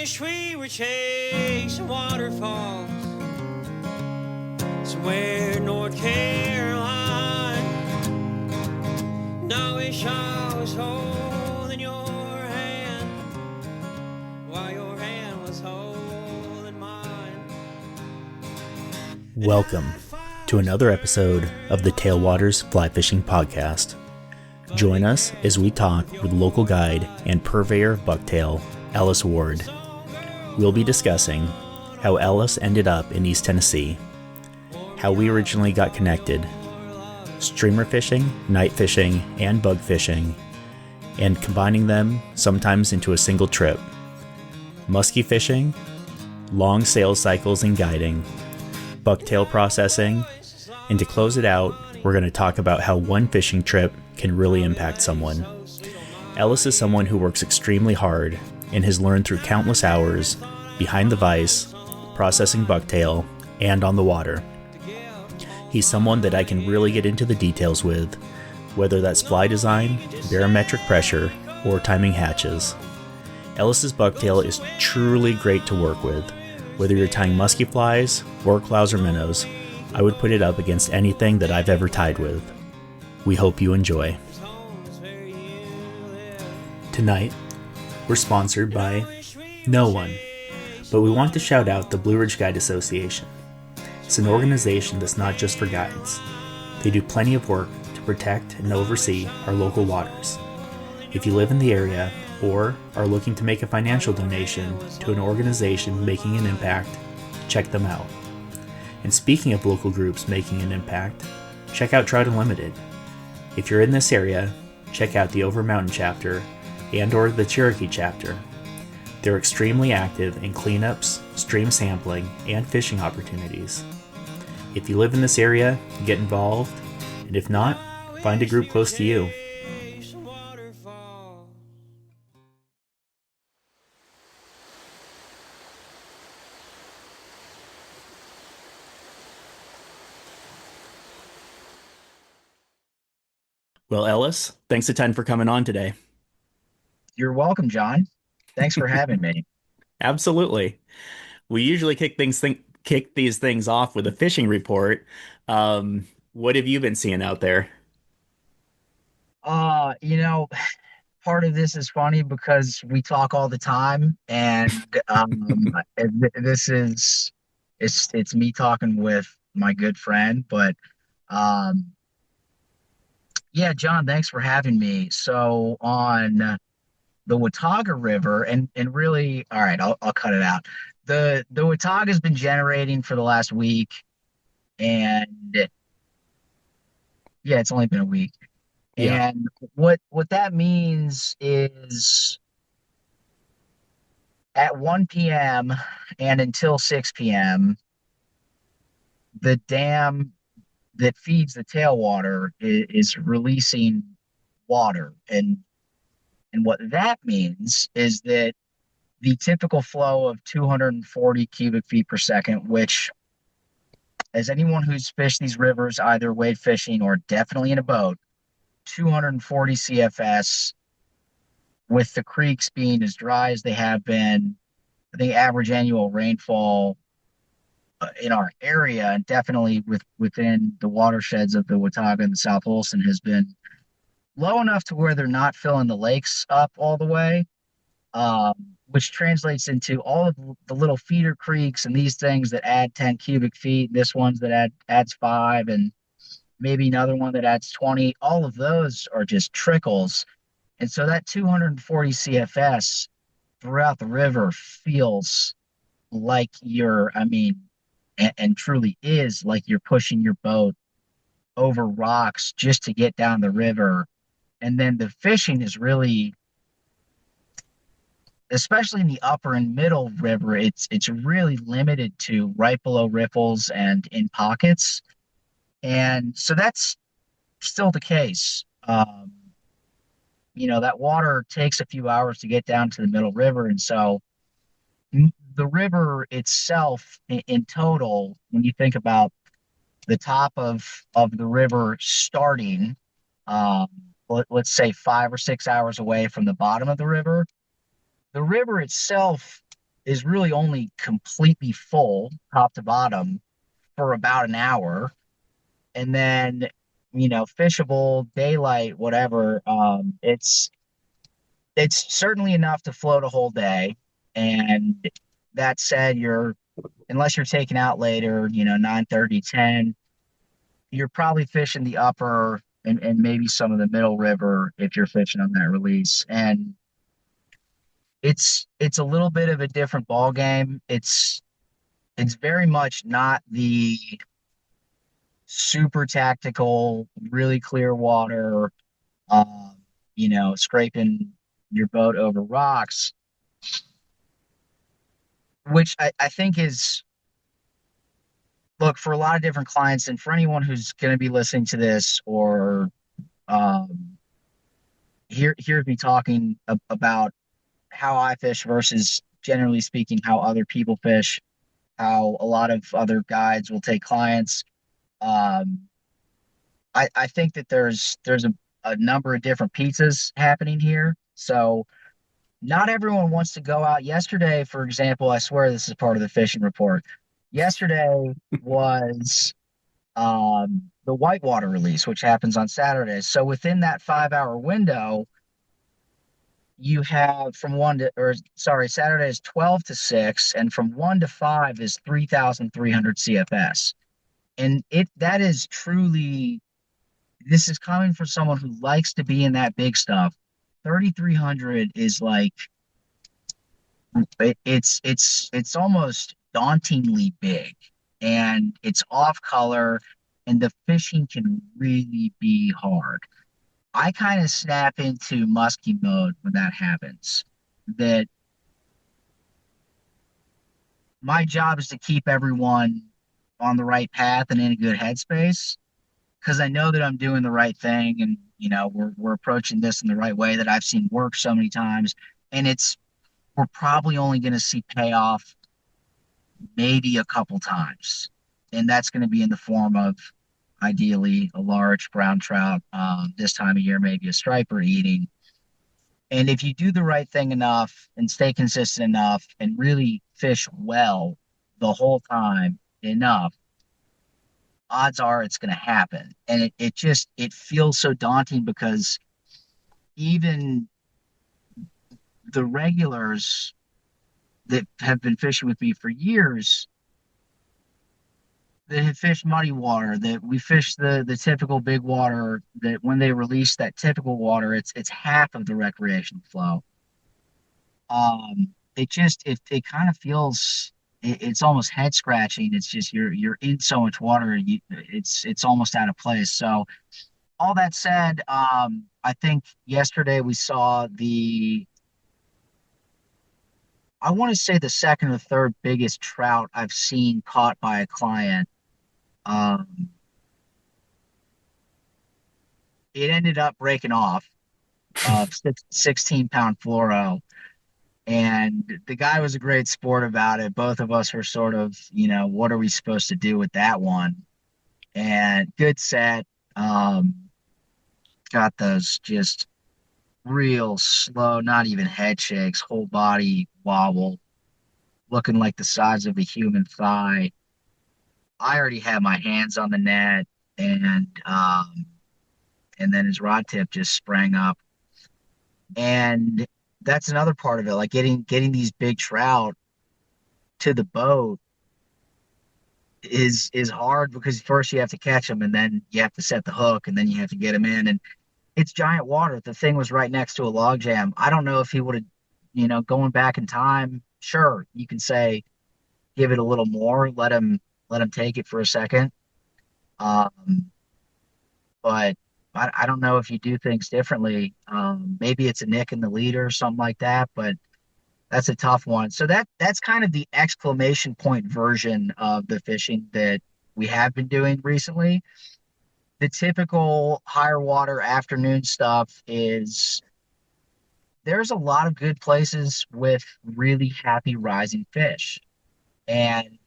wish we were chasing waterfalls somewhere in North Carolina. And I wish I was holding your hand while your hand was holding mine. Welcome to another episode of the Tailwaters Fly Fishing Podcast. Join us as we talk with local guide and purveyor of bucktail, Ellis Ward. We'll be discussing how Ellis ended up in East Tennessee, how we originally got connected, streamer fishing, night fishing, and bug fishing, and combining them sometimes into a single trip, musky fishing, long sales cycles and guiding, bucktail processing, and to close it out, we're going to talk about how one fishing trip can really impact someone. Ellis is someone who works extremely hard and has learned through countless hours behind the vise, processing bucktail, and on the water. He's someone that I can really get into the details with, whether that's fly design, barometric pressure, or timing hatches. Ellis's bucktail is truly great to work with. Whether you're tying musky flies, or clouds, or minnows, I would put it up against anything that I've ever tied with. We hope you enjoy. Tonight, we're sponsored by no one, but we want to shout out the Blue Ridge Guide Association. It's an organization that's not just for guides. They do plenty of work to protect and oversee our local waters. If you live in the area or are looking to make a financial donation to an organization making an impact, check them out. And speaking of local groups making an impact, check out Trout Unlimited. If you're in this area, check out the Over Mountain chapter and or the Cherokee chapter. They're extremely active in cleanups, stream sampling, and fishing opportunities. If you live in this area, get involved, and if not, find a group close to you. Well, Ellis, thanks a ton for coming on today. You're welcome, John. Thanks for having me. Absolutely. We usually kick these things off with a fishing report. What have you been seeing out there? Uh, you know, Part of this is funny because we talk all the time, and this is it's me talking with my good friend. But um, yeah, John, thanks for having me. So on the Watauga River, and really, all right, I'll cut it out. The Watauga's been generating for the last week, and yeah, it's only been a week. Yeah. And what that means is at 1 p.m. and until 6 p.m., the dam that feeds the tailwater is releasing water. And what that means is that the typical flow of 240 cubic feet per second, which, as anyone who's fished these rivers, either wade fishing or definitely in a boat, 240 CFS, with the creeks being as dry as they have been. The average annual rainfall in our area, and definitely within the watersheds of the Watauga and the South Olson, has been low enough to where they're not filling the lakes up all the way, which translates into all of the little feeder creeks and these things that add 10 cubic feet. This one's that adds 5, and maybe another one that adds 20. All of those are just trickles. And so that 240 CFS throughout the river feels like and truly is like you're pushing your boat over rocks just to get down the river. And then the fishing is really, especially in the upper and middle river, it's really limited to right below riffles and in pockets. And so that's still the case. That water takes a few hours to get down to the middle river. And so the river itself in total, when you think about the top of the river starting, let's say 5 or 6 hours away from the bottom of the river itself is really only completely full top to bottom for about an hour. And then, fishable, daylight, whatever, it's certainly enough to float a whole day. And that said, unless you're taking out later, 9:30, 10, you're probably fishing the upper and maybe some of the middle river if you're fishing on that release. And it's a little bit of a different ball game. It's very much not the super tactical, really clear water, scraping your boat over rocks, which I think is, look, for a lot of different clients and for anyone who's going to be listening to this or um, hear me talking about how I fish versus generally speaking how other people fish, how a lot of other guides will take clients. Um, I think that there's a number of different pizzas happening here. So not everyone wants to go out. Yesterday, for example, I swear this is part of the fishing report. Yesterday was the whitewater release, which happens on Saturdays. So within that 5 hour window, you have Saturday is 12 to 6, and from 1 to 5 is 3,300 CFS. And that is truly, this is coming from someone who likes to be in that big stuff. 3,300 is like, it's almost dauntingly big, and it's off color, and the fishing can really be hard. I kind of snap into musky mode when that happens. That my job is to keep everyone on the right path and in a good headspace, because I know that I'm doing the right thing, and we're approaching this in the right way that I've seen work so many times, and we're probably only going to see payoff maybe a couple times, and that's going to be in the form of ideally a large brown trout, this time of year, maybe a striper eating. And if you do the right thing enough and stay consistent enough and really fish well the whole time enough, odds are it's going to happen. And it feels so daunting because even the regulars that have been fishing with me for years, that have fished muddy water, that we fish the typical big water, that when they release that typical water, it's half of the recreational flow. It kind of feels, it's almost head scratching. It's just you're in so much water, it's almost out of place. So all that said, I think yesterday we saw I want to say the second or third biggest trout I've seen caught by a client. Um, it ended up breaking off 16-pound fluoro. And the guy was a great sport about it. Both of us were sort of, what are we supposed to do with that one? And good set. Got those just real slow, not even head shakes, whole body wobble, looking like the size of a human thigh. I already had my hands on the net, and then his rod tip just sprang up. And that's another part of it, like getting these big trout to the boat is hard, because first you have to catch them, and then you have to set the hook, and then you have to get them in, and it's giant water. The thing was right next to a log jam. I don't know if he would have, going back in time, sure, you can say give it a little more, let him take it for a second. But I don't know if you do things differently. Maybe it's a nick in the leader or something like that, but that's a tough one. So that's kind of the exclamation point version of the fishing that we have been doing recently. The typical higher water afternoon stuff is, there's a lot of good places with really happy rising fish. And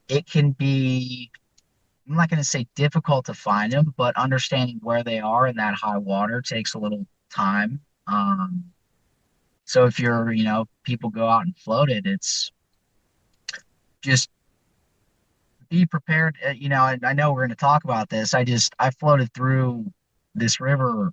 it can be, I'm not going to say difficult to find them, but understanding where they are in that high water takes a little time. So if people go out and float it, it's just be prepared. And I know we're going to talk about this. I floated through this river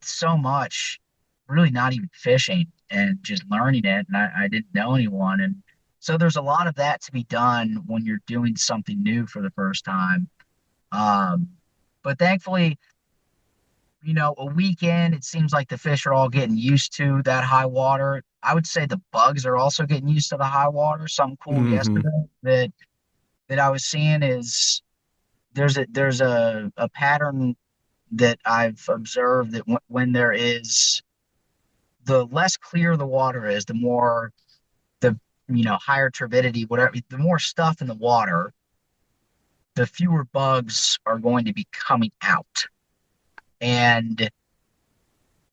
so much, really not even fishing and just learning it. And I didn't know anyone. And so there's a lot of that to be done when you're doing something new for the first time. Um, but thankfully, a weekend, it seems like the fish are all getting used to that high water. I would say the bugs are also getting used to the high water. Something cool Hmm. yesterday that I was seeing is there's a pattern that I've observed that when there is the less clear the water is, the more the higher turbidity, whatever, the more stuff in the water, the fewer bugs are going to be coming out. And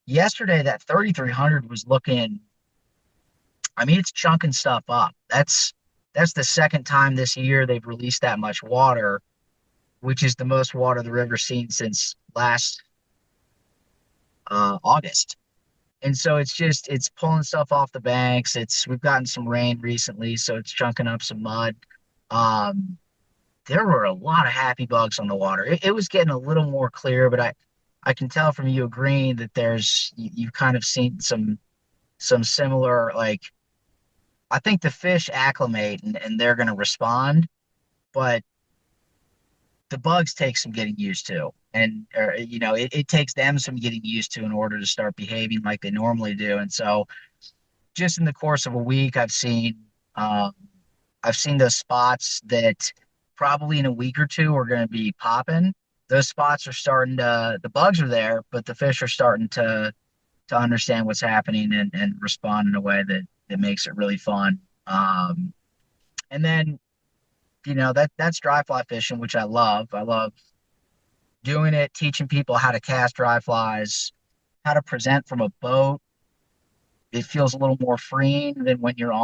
yesterday, that 3300 was looking. I mean, it's chunking stuff up. That's the second time this year they've released that much water, which is the most water the river's seen since last August. And so it's pulling stuff off the banks. We've gotten some rain recently, so it's chunking up some mud. Um, there were a lot of happy bugs on the water. It was getting a little more clear, but I can tell from you agreeing that you've kind of seen some similar, like, I think the fish acclimate and they're going to respond, but the bugs take some getting used to. And, it takes them some getting used to in order to start behaving like they normally do. And so just in the course of a week, um, I've seen those spots that probably in a week or two are going to be popping. Those spots are starting the bugs are there, but the fish are starting to understand what's happening and respond in a way that makes it really fun. And then, that's dry fly fishing, which I love. I love doing it, teaching people how to cast dry flies, how to present from a boat. It feels a little more freeing than when you're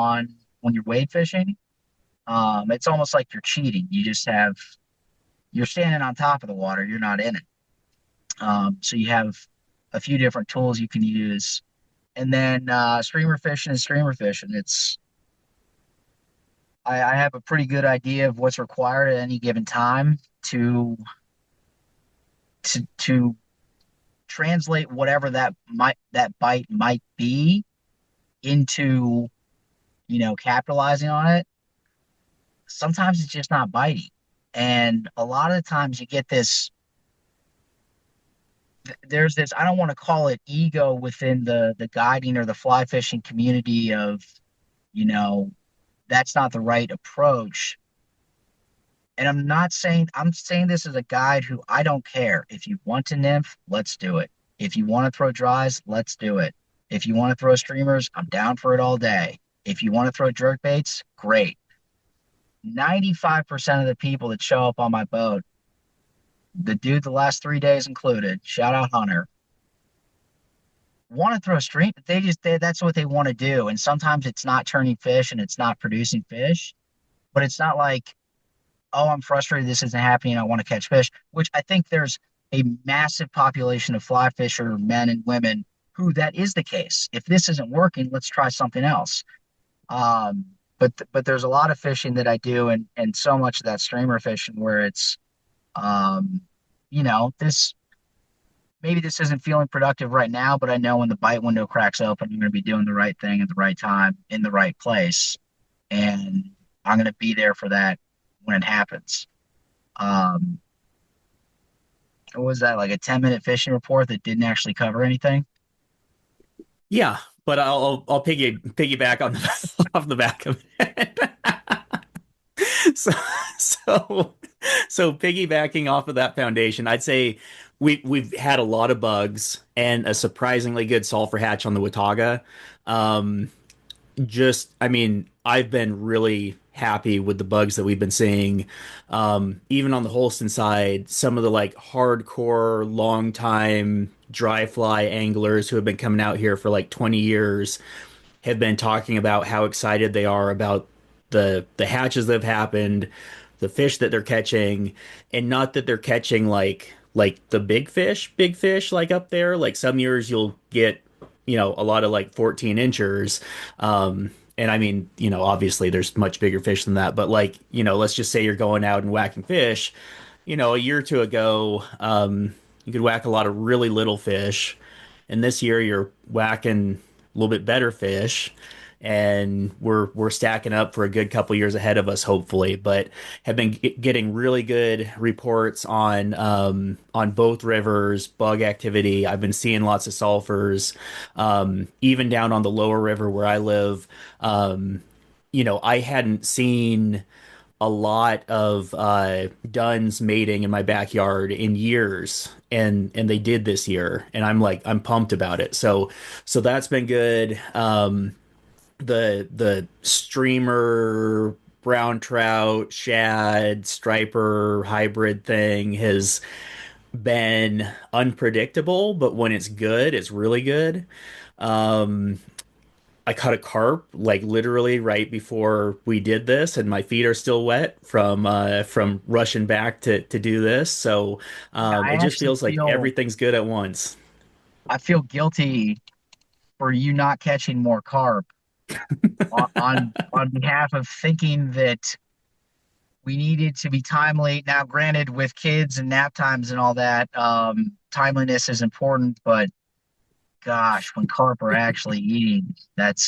wade fishing. It's almost like you're cheating. You're standing on top of the water. You're not in it. So you have a few different tools you can use. And then streamer fishing is streamer fishing. I have a pretty good idea of what's required at any given time to translate whatever that bite might be into, capitalizing on it. Sometimes it's just not biting. And a lot of the times you get there's this, I don't want to call it ego within the guiding or the fly fishing community of, you know, that's not the right approach. And I'm saying this as a guide who, I don't care. If you want to nymph, let's do it. If you want to throw dries, let's do it. If you want to throw streamers, I'm down for it all day. If you want to throw jerk baits, great. 95% of the people that show up on my boat, the dude the last 3 days included, shout out Hunter, want to throw stream. That's what they want to do. And sometimes it's not turning fish and it's not producing fish, but it's not like, oh, I'm frustrated, this isn't happening, I want to catch fish, which I think there's a massive population of fly fisher men and women who that is the case. If this isn't working, let's try something else. But there's a lot of fishing that I do, and so much of that streamer fishing where it's, um, this maybe this isn't feeling productive right now, but I know when the bite window cracks open, I'm going to be doing the right thing at the right time in the right place, and I'm going to be there for that when it happens. Um, what was that, like a 10-minute fishing report that didn't actually cover anything? Yeah, but I'll piggyback on the off the back of it. So so so piggybacking off of that foundation, I'd say we've had a lot of bugs and a surprisingly good sulfur hatch on the Watauga. Um, I mean, I've been really happy with the bugs that we've been seeing. Even on the Holston side, some of the like hardcore, long time dry fly anglers who have been coming out here for like 20 years have been talking about how excited they are about the hatches that have happened, the fish that they're catching, and not that they're catching like the big fish like up there. Like some years you'll get a lot of like 14 inchers. And I mean, obviously there's much bigger fish than that, but like, let's just say you're going out and whacking fish, a year or two ago, you could whack a lot of really little fish. And this year you're whacking a little bit better fish. And we're stacking up for a good couple years ahead of us, hopefully. But have been getting really good reports on both rivers, bug activity. I've been seeing lots of sulfurs, even down on the lower river where I live. I hadn't seen a lot of duns mating in my backyard in years, and they did this year, and I'm pumped about it. So that's been good. The streamer brown trout shad striper hybrid thing has been unpredictable, but when it's good, it's really good. Um, I caught a carp like literally right before we did this, and my feet are still wet from rushing back to do this. So I it just actually feels like feel everything's good at once. I feel guilty for you not catching more carp on behalf of thinking that we needed to be timely. Now, granted, with kids and nap times and all that, timeliness is important, but gosh, when carp are actually eating, that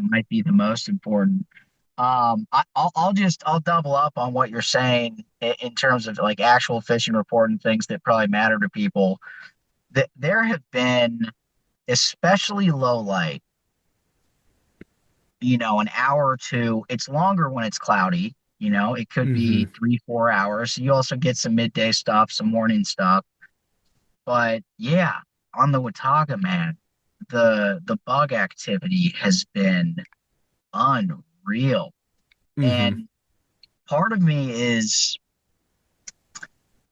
might be the most important. I'll double up on what you're saying in terms of like actual fishing report and things that probably matter to people. That there have been, especially low light, an hour or two. It's longer when it's cloudy. It could be Hmm. 3, 4 hours. You also get some midday stuff, some morning stuff. But yeah, on the Watauga, man, the bug activity has been unreal. Hmm. And part of me is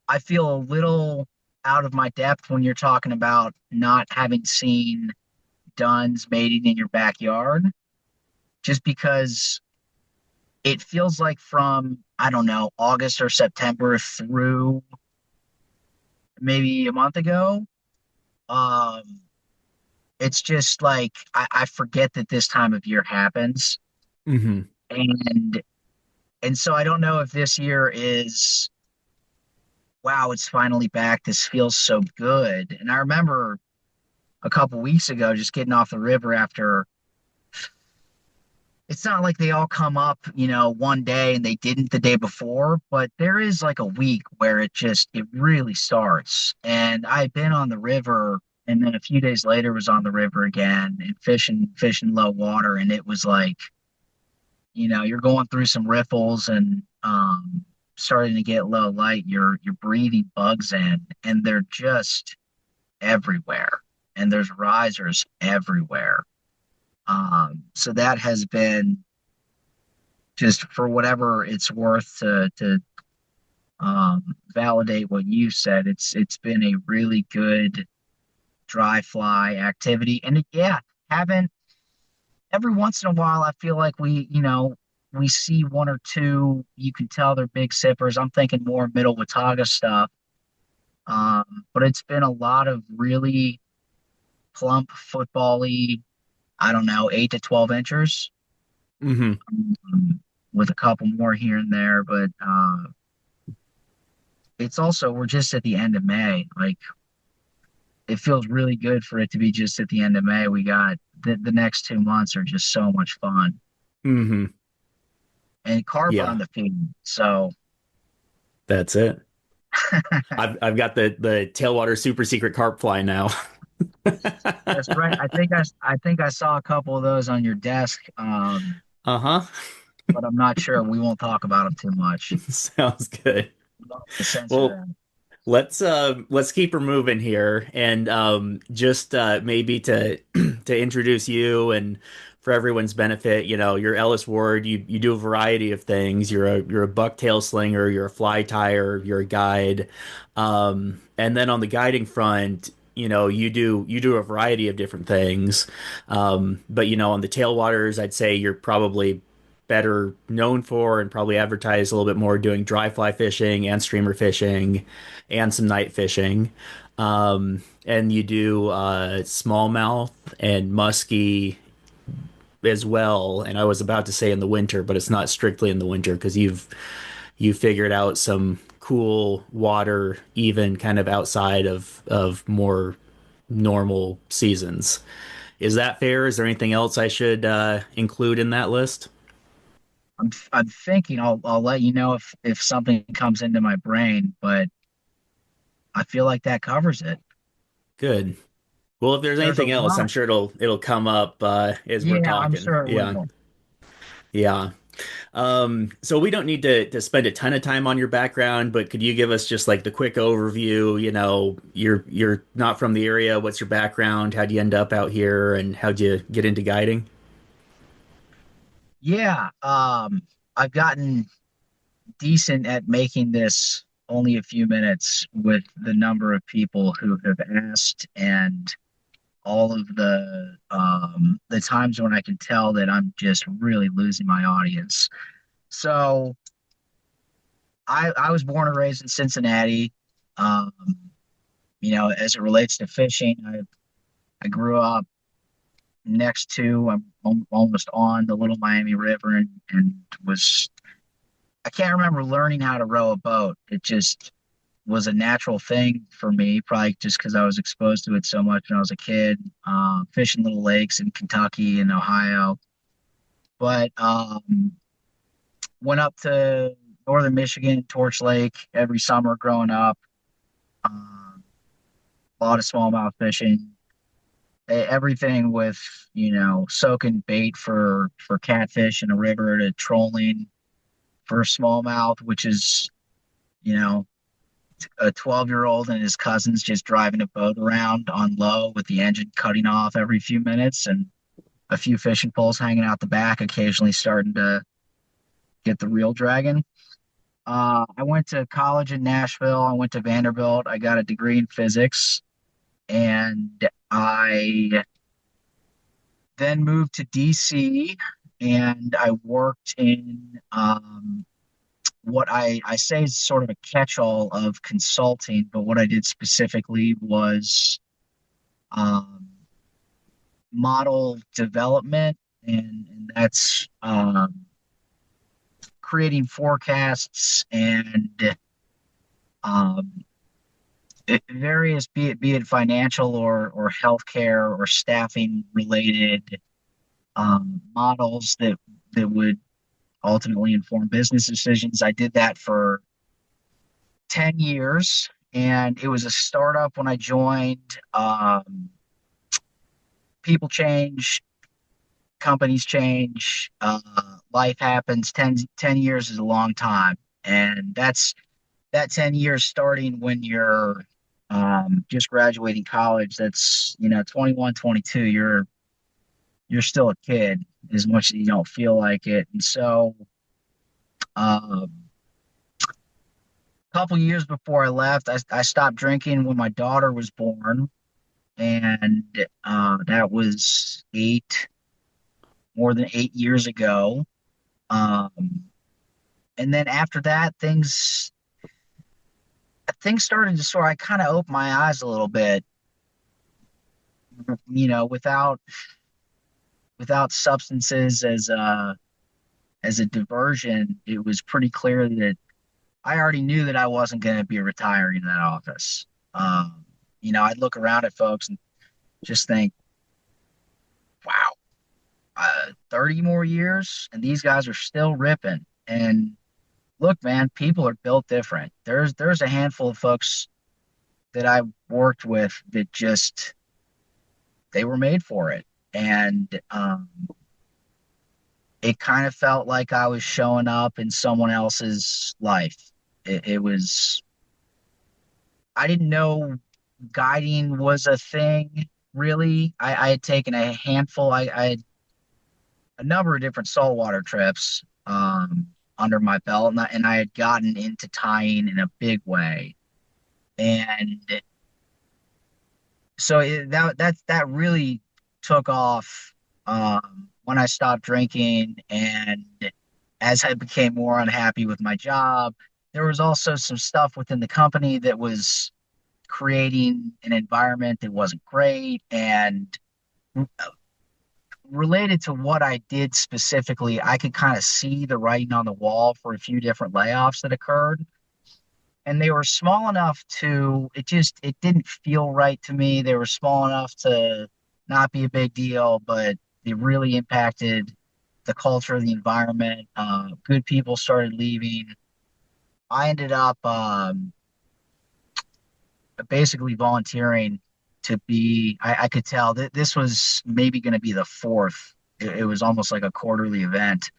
I feel a little out of my depth when you're talking about not having seen duns mating in your backyard, just because it feels like from, I don't know, August or September through maybe a month ago, um, it's just like I forget that this time of year happens. Hmm. And and so I don't know if this year is, wow, it's finally back. This feels so good. And I remember a couple weeks ago just getting off the river after, it's not like they all come up, one day and they didn't the day before, but there is like a week where it really starts. And I've been on the river and then a few days later was on the river again and fishing low water. And it was like, you're going through some riffles and starting to get low light. You're breathing bugs in and they're just everywhere. And there's risers everywhere. So that has been, just for whatever it's worth, to validate what you said. It's been a really good dry fly activity, and yeah, haven't every once in a while I feel like we see one or two. You can tell they're big sippers. I'm thinking more middle Watauga stuff, but it's been a lot of really plump football-y, I don't know, 8 to 12 inchers, Hmm. with a couple more here and there. But it's also, we're just at the end of May. Like, it feels really good for it to be just at the end of May. We got the next 2 months are just so much fun, Hmm. and carp are on Yeah, the feed. So that's it. I've got the tailwater super secret carp fly now. that's right. I think I saw a couple of those on your desk, Uh-huh. but I'm not sure. We won't talk about them too much. Sounds good. To censor Well, them. let's keep her moving here, and just maybe to to introduce you and for everyone's benefit, you're Ellis Ward. You do a variety of things. You're a bucktail slinger. You're a fly tyer. You're a guide, and then on the guiding front, you do a variety of different things. But on the tailwaters, I'd say you're probably better known for and probably advertised a little bit more, doing dry fly fishing and streamer fishing and some night fishing. And you do smallmouth and musky as well. And I was about to say in the winter, but it's not strictly in the winter because you figured out some cool water even kind of outside of more normal seasons. Is that fair? Is there anything else I should include in that list? I'm thinking I'll let you know if something comes into my brain, but I feel like that covers it. Good. Well, if there's There's a anything else, I'm lot. sure it'll come up as we're Yeah, I'm talking. sure it Yeah, will. yeah. So we don't need to spend a ton of time on your background, but could you give us just like the quick overview? You know, you're not from the area. What's your background? How'd you end up out here, and how'd you get into guiding? Yeah, I've gotten decent at making this only a few minutes with the number of people who have asked and all of the times when I can tell that I'm just really losing my audience. So I was born and raised in Cincinnati. Um, as it relates to fishing, I grew up next to, I'm almost on the Little Miami River, and was I can't remember learning how to row a boat. It just was a natural thing for me, probably just because I was exposed to it so much when I was a kid, fishing little lakes in Kentucky and Ohio. But went up to northern Michigan, Torch Lake every summer growing up. Um, a lot of smallmouth fishing, everything with soaking bait for catfish in a river to trolling for smallmouth, which is you know a 12-year-old and his cousins just driving a boat around on low with the engine cutting off every few minutes and a few fishing poles hanging out the back, occasionally starting to get the real dragon. I went to college in Nashville. I went to Vanderbilt. I got a degree in physics, and I then moved to DC, and I worked in what I say is sort of a catch-all of consulting, but what I did specifically was um, model development, and that's creating forecasts and um, various, be it financial or healthcare or staffing related models that would ultimately inform business decisions. I did that for 10 years, and it was a startup when I joined. People change, companies change, life happens. 10 years is a long time. And that 10 years starting when you're just graduating college. That's, 21, 22. You're still a kid as much as you don't feel like it. And so, a couple years before I left, I stopped drinking when my daughter was born, and that was more than 8 years ago. Um, and then after that, things started to sort. I kind of opened my eyes a little bit, without substances as a diversion. It was pretty clear that I already knew that I wasn't going to be retiring in that office. I'd look around at folks and just think, wow, 30 more years, and these guys are still ripping. And look, man, people are built different. There's a handful of folks that I worked with that just they were made for it, and it kind of felt like I was showing up in someone else's life. It was I didn't know guiding was a thing really. I had taken a handful. I had a number of different saltwater trips under my belt, and I had gotten into tying in a big way. And so that really took off when I stopped drinking and as I became more unhappy with my job, there was also some stuff within the company that was creating an environment that wasn't great. And related to what I did specifically, I could kind of see the writing on the wall for a few different layoffs that occurred. And they were small enough to, it didn't feel right to me. They were small enough to not be a big deal, but it really impacted the culture of the environment. Good people started leaving. I ended up basically volunteering to be, I could tell that this was maybe going to be the fourth. It was almost like a quarterly event.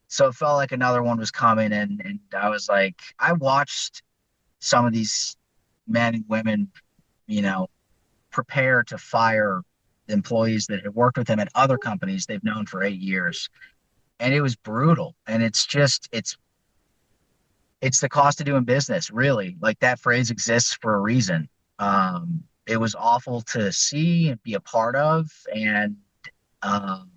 So it felt like another one was coming. And I was like, I watched some of these men and women, you know, prepare to fire employees that had worked with them at other companies they've known for 8 years. And it was brutal. And it's the cost of doing business, really. Like that phrase exists for a reason. It was awful to see and be a part of, um,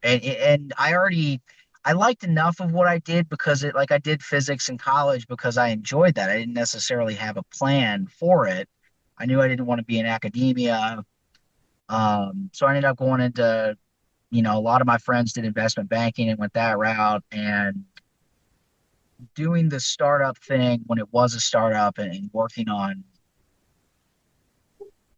and I liked enough of what I did because it like I did physics in college because I enjoyed that. I didn't necessarily have a plan for it. I knew I didn't want to be in academia, so I ended up going into a lot of my friends did investment banking and went that route and doing the startup thing when it was a startup and working on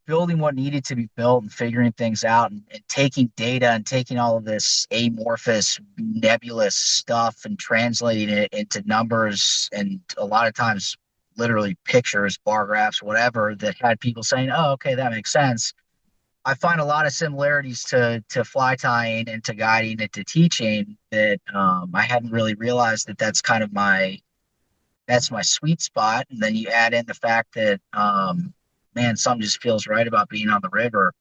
building what needed to be built and figuring things out and taking data and taking all of this amorphous, nebulous stuff and translating it into numbers and a lot of times literally pictures, bar graphs, whatever that had people saying, "Oh, okay, that makes sense." I find a lot of similarities to fly tying and to guiding and to teaching that I hadn't really realized that that's my sweet spot. And then you add in the fact that man, something just feels right about being on the river.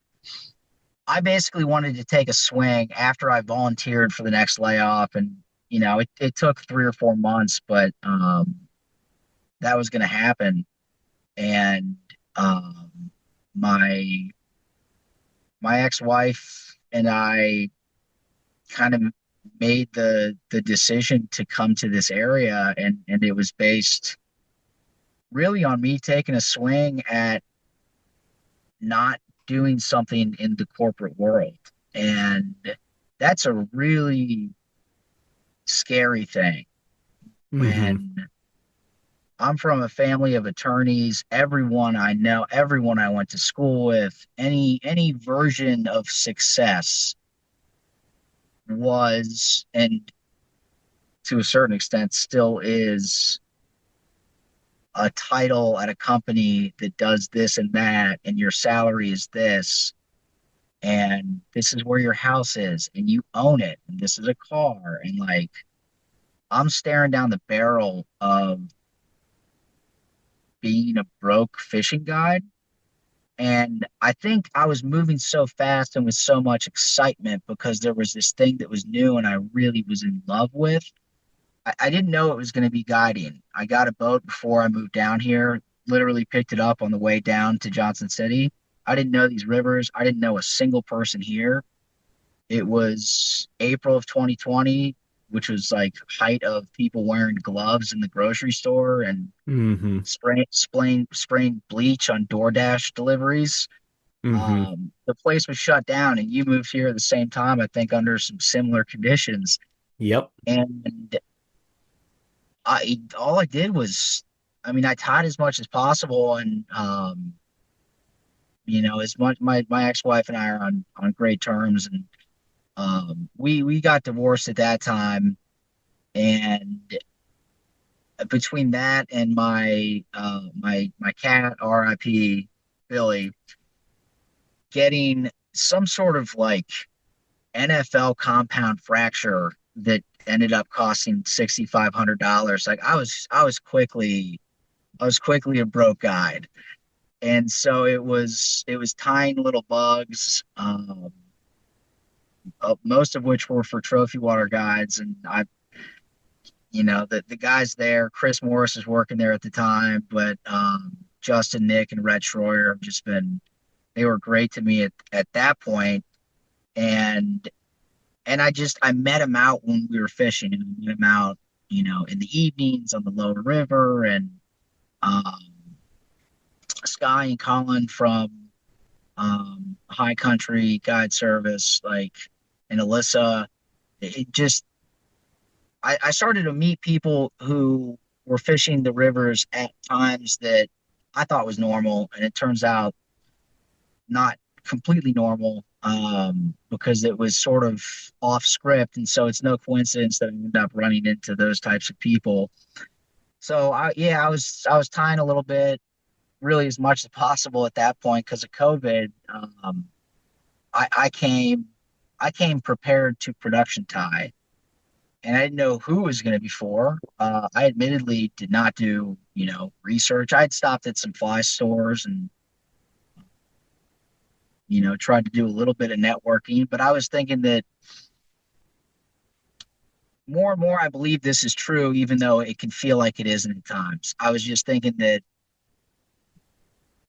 I basically wanted to take a swing after I volunteered for the next layoff, and it took 3 or 4 months, but that was going to happen. And my my ex-wife and I kind of made the decision to come to this area, and it was based really on me taking a swing at not doing something in the corporate world. And that's a really scary thing Mm-hmm. when I'm from a family of attorneys. Everyone I know, everyone I went to school with, any version of success was, and to a certain extent still is, a title at a company that does this and that, and your salary is this, and this is where your house is, and you own it, and this is a car, and like I'm staring down the barrel of being a broke fishing guide. And I think I was moving so fast and with so much excitement because there was this thing that was new and I really was in love with. I didn't know it was going to be guiding. I got a boat before I moved down here, literally picked it up on the way down to Johnson City. I didn't know these rivers. I didn't know a single person here. It was April of 2020, which was like height of people wearing gloves in the grocery store and Mm-hmm. spraying bleach on DoorDash deliveries. Mm-hmm. The place was shut down, and you moved here at the same time, I think, under some similar conditions. Yep. And all I did was, I mean, I taught as much as possible, and as much my ex-wife and I are on great terms, and we got divorced at that time, and between that and my cat, R.I.P. Billy, getting some sort of like NFL compound fracture that ended up costing $6,500. Like I was quickly a broke guide. And so it was tying little bugs, most of which were for trophy water guides. And the guys there, Chris Morris was working there at the time, but Justin, Nick, and Red Schroyer have just been, they were great to me at that point. And I met him out when we were fishing, and I met him out, in the evenings on the lower river. And um, Sky and Colin from High Country Guide Service, like, and Alyssa, it just, I started to meet people who were fishing the rivers at times that I thought was normal, and it turns out not completely normal, because it was sort of off script. And so it's no coincidence that I ended up running into those types of people. So I was tying a little bit, really as much as possible at that point because of COVID. I came prepared to production tie, and I didn't know who it was going to be for. I admittedly did not do, research. I'd stopped at some fly stores and, tried to do a little bit of networking, but I was thinking that more and more I believe this is true, even though it can feel like it isn't at times. I was just thinking that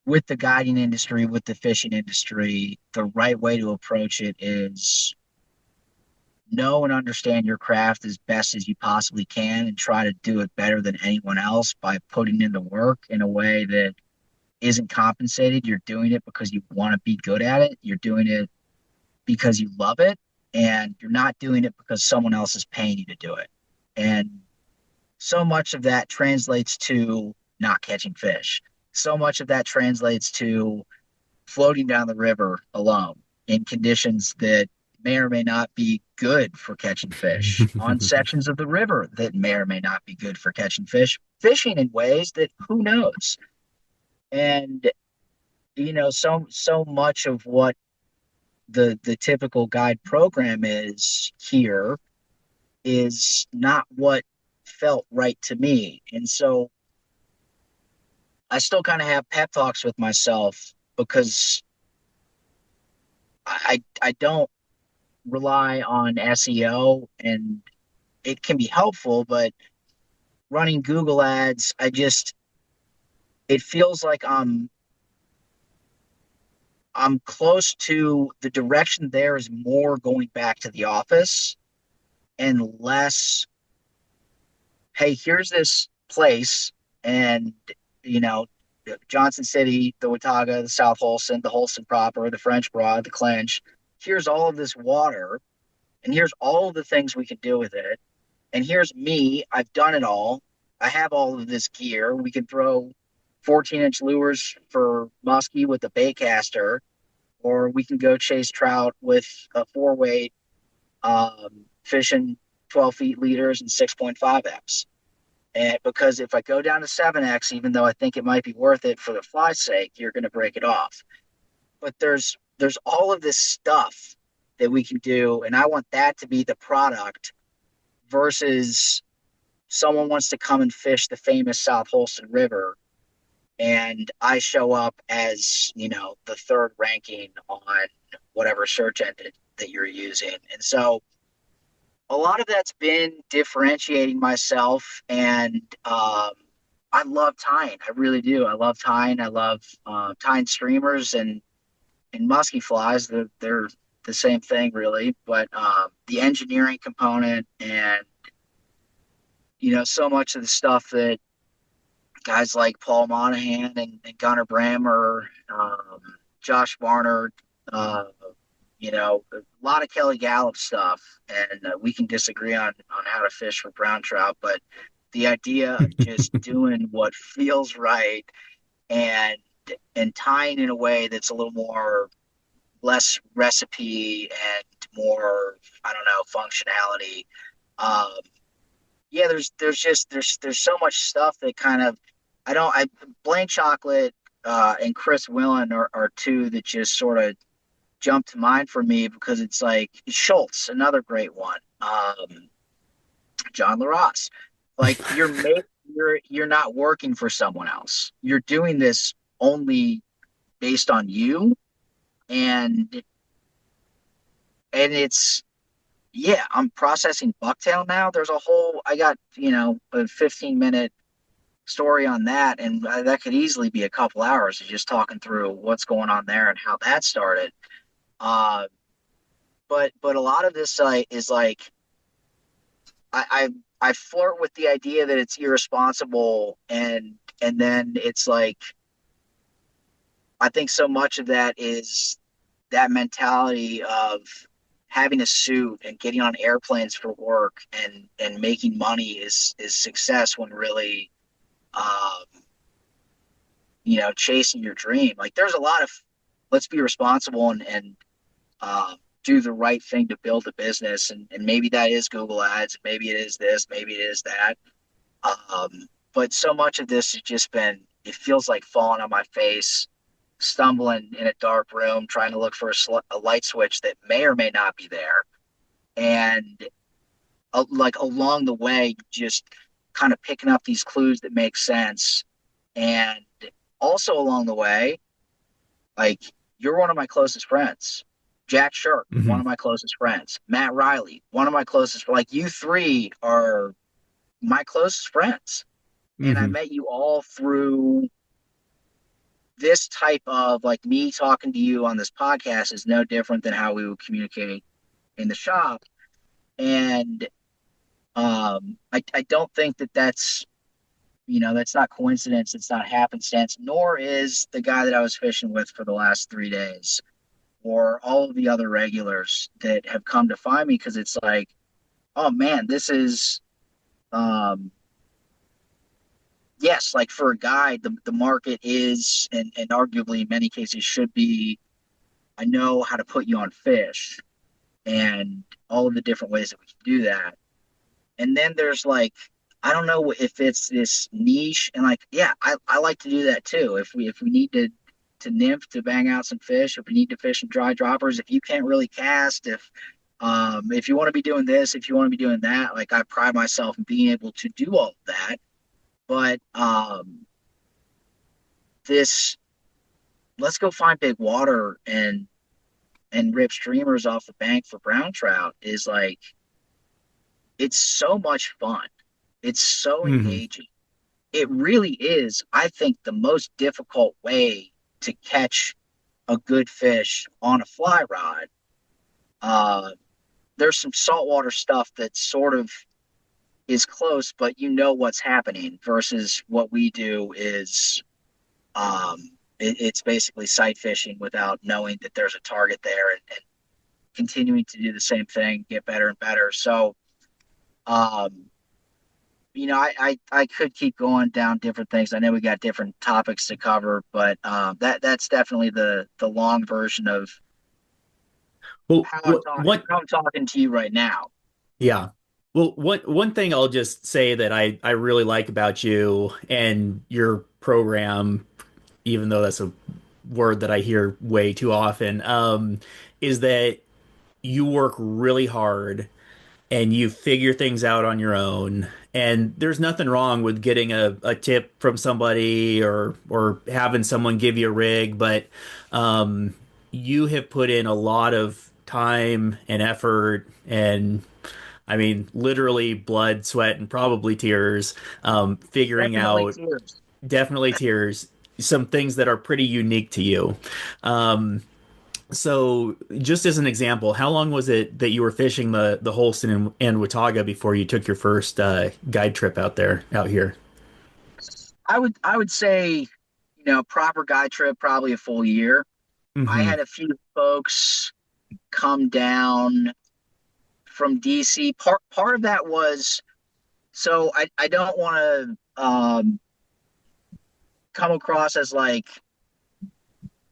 with the guiding industry, with the fishing industry, the right way to approach it is know and understand your craft as best as you possibly can and try to do it better than anyone else by putting in the work in a way that isn't compensated. You're doing it because you want to be good at it. You're doing it because you love it, and you're not doing it because someone else is paying you to do it. And so much of that translates to not catching fish. So much of that translates to floating down the river alone in conditions that may or may not be good for catching fish, on sections of the river that may or may not be good for catching fish, fishing in ways that who knows. And so much of what the typical guide program is here is not what felt right to me. And so I still kind of have pep talks with myself because I don't rely on SEO, and it can be helpful, but running Google ads, it feels like I'm close to the direction. There is more going back to the office and less, hey, here's this place, and Johnson City, the Watauga, the South Holston, the Holston proper, the French Broad, the Clinch. Here's all of this water, and here's all of the things we can do with it. And here's me. I've done it all. I have all of this gear. We can throw 14-inch lures for muskie with a bait caster, or we can go chase trout with a 4-weight, fishing 12 feet leaders and 6.5X. And because if I go down to 7X, even though I think it might be worth it for the fly's sake, you're going to break it off. But there's all of this stuff that we can do, and I want that to be the product versus someone wants to come and fish the famous South Holston River, and I show up as, the third ranking on whatever search engine that you're using. And so a lot of that's been differentiating myself, and I love tying. I really do. I love tying. I love tying streamers and musky flies. They're the same thing, really. But the engineering component and, so much of the stuff that guys like Paul Monahan and Gunnar Brammer, Josh Barnard, a lot of Kelly Gallup stuff, and we can disagree on how to fish for brown trout, but the idea of just doing what feels right and tying in a way that's a little more less recipe and more, I don't know, functionality. There's so much stuff that kind of Blaine Chocolate and Chris Willen are two that just sort of jump to mind for me, because it's like Schultz, another great one. John LaRosse. Like you're not working for someone else. You're doing this only based on you. And it's, I'm processing bucktail now. I got, a 15-minute story on that, and that could easily be a couple hours of just talking through what's going on there and how that started. but a lot of this is like I flirt with the idea that it's irresponsible, and then it's like I think so much of that is that mentality of having a suit and getting on airplanes for work and making money is success, when really chasing your dream. Like there's a lot of let's be responsible and do the right thing to build a business, and maybe that is Google Ads, maybe it is this, maybe it is that. But so much of this has just been, it feels like falling on my face, stumbling in a dark room, trying to look for a light switch that may or may not be there. And like along the way, just kind of picking up these clues that make sense. And also along the way, like you're one of my closest friends. Jack Shirk, one of my closest friends. Matt Riley, one of my closest. Like you three are my closest friends. And I met you all through this type of, like, me talking to you on this podcast is no different than how we would communicate in the shop. And I don't think that's that's not coincidence. It's not happenstance, nor is the guy that I was fishing with for the last 3 days or all of the other regulars that have come to find me, because it's like, oh man, this is yes, like for a guide, the market is, and arguably in many cases should be, I know how to put you on fish and all of the different ways that we can do that. And then there's like, I don't know if it's this niche, and like, yeah, I like to do that too. If we need to nymph to bang out some fish, if we need to fish some dry droppers, if you can't really cast, if you want to be doing this, if you want to be doing that, like I pride myself in being able to do all of that. But this, let's go find big water and rip streamers off the bank for brown trout is like, it's so much fun. It's so engaging. It really is, I think, the most difficult way to catch a good fish on a fly rod. There's some saltwater stuff that sort of is close, but you know what's happening, versus what we do is it's basically sight fishing without knowing that there's a target there, and continuing to do the same thing, get better and better. So I could keep going down different things. I know we got different topics to cover, but that's definitely the long version of Well, how what? I'm talking to you right now. Yeah. Well, one thing I'll just say that I really like about you and your program, even though that's a word that I hear way too often, is that you work really hard and you figure things out on your own. And there's nothing wrong with getting a tip from somebody or having someone give you a rig, but you have put in a lot of time and effort, and I mean, literally blood, sweat, and probably tears, figuring Definitely out, tears. definitely tears, some things that are pretty unique to you. So, just as an example, how long was it that you were fishing the Holston and Watauga before you took your first guide trip out here? I would say, proper guide trip, probably a full year. I Hmm. had a few folks come down from DC. Part of that was, so I don't want to come across as like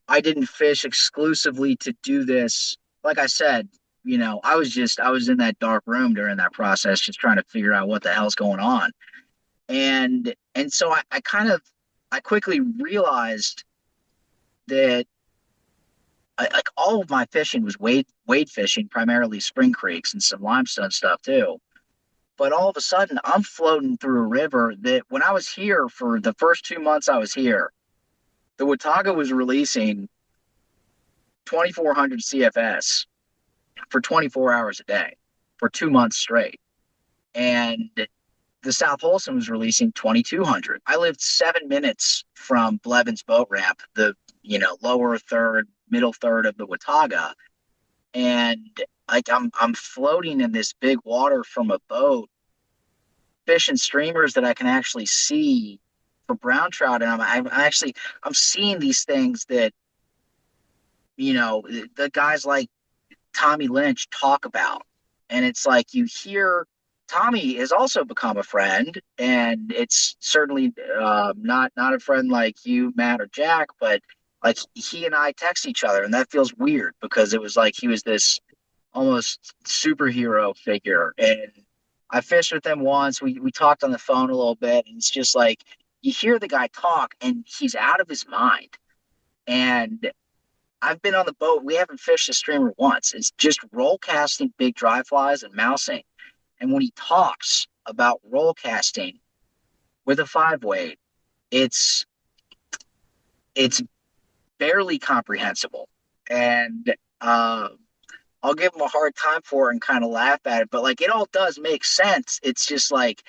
I didn't fish exclusively to do this. Like I said, I was in that dark room during that process, just trying to figure out what the hell's going on. And so I quickly realized that like all of my fishing was wade fishing, primarily spring creeks and some limestone stuff too. But all of a sudden, I'm floating through a river that, when I was here for the first 2 months I was here, the Watauga was releasing 2,400 CFS for 24 hours a day for 2 months straight. And the South Holston was releasing 2,200. I lived 7 minutes from Blevins boat ramp, the lower third, middle third of the Watauga. And like I'm floating in this big water from a boat, fishing streamers that I can actually see for brown trout, and I'm seeing these things that the guys like Tommy Lynch talk about, and it's like you hear Tommy has also become a friend, and it's certainly not a friend like you, Matt, or Jack, but like he and I text each other, and that feels weird because it was like he was this almost superhero figure. And I fished with him once. We talked on the phone a little bit, and it's just like you hear the guy talk, and he's out of his mind. And I've been on the boat. We haven't fished a streamer once. It's just roll casting big dry flies and mousing. And when he talks about roll casting with a 5 weight, it's it's barely comprehensible. And I'll give him a hard time for it and kind of laugh at it, but like it all does make sense. It's just like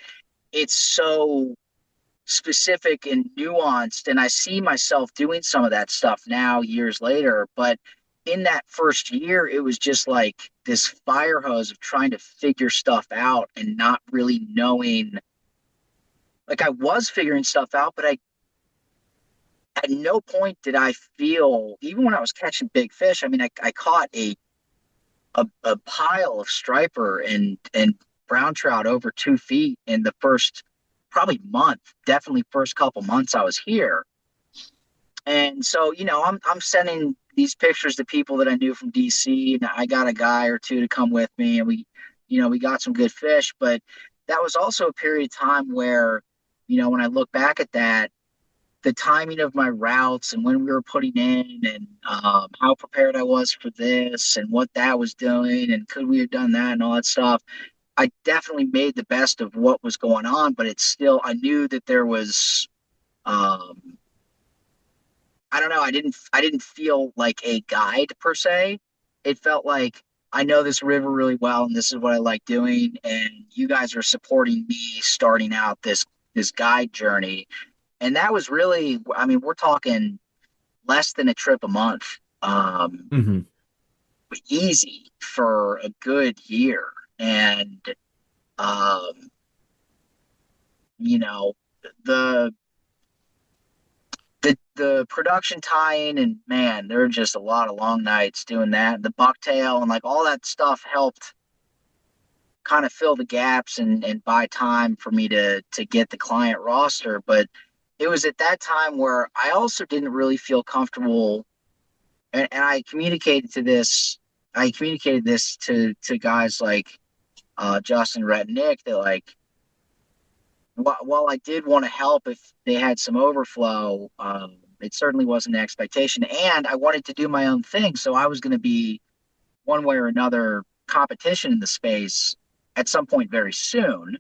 it's so specific and nuanced, and I see myself doing some of that stuff now years later. But in that first year, it was just like this fire hose of trying to figure stuff out and not really knowing. Like I was figuring stuff out, but I at no point did I feel, even when I was catching big fish. I mean, I caught a pile of striper and brown trout over 2 feet in the first probably month, definitely first couple months I was here. And so, I'm sending these pictures to people that I knew from DC, and I got a guy or two to come with me, and we got some good fish. But that was also a period of time where, when I look back at that, the timing of my routes and when we were putting in, and how prepared I was for this and what that was doing, and could we have done that and all that stuff. I definitely made the best of what was going on, but it's still, I knew that there was, I don't know. I didn't feel like a guide per se. It felt like I know this river really well, and this is what I like doing. And you guys are supporting me starting out this guide journey. And that was really, I mean, we're talking less than a trip a month, Mm-hmm. easy for a good year. And, um, you know, the the production tie-in, and man, there were just a lot of long nights doing that. The bucktail and like all that stuff helped kind of fill the gaps and buy time for me to get the client roster. But it was at that time where I also didn't really feel comfortable, and I communicated this to guys like Justin, Rhett, and Nick, that like while I did want to help if they had some overflow, it certainly wasn't an expectation. And I wanted to do my own thing. So I was going to be one way or another competition in the space at some point very soon.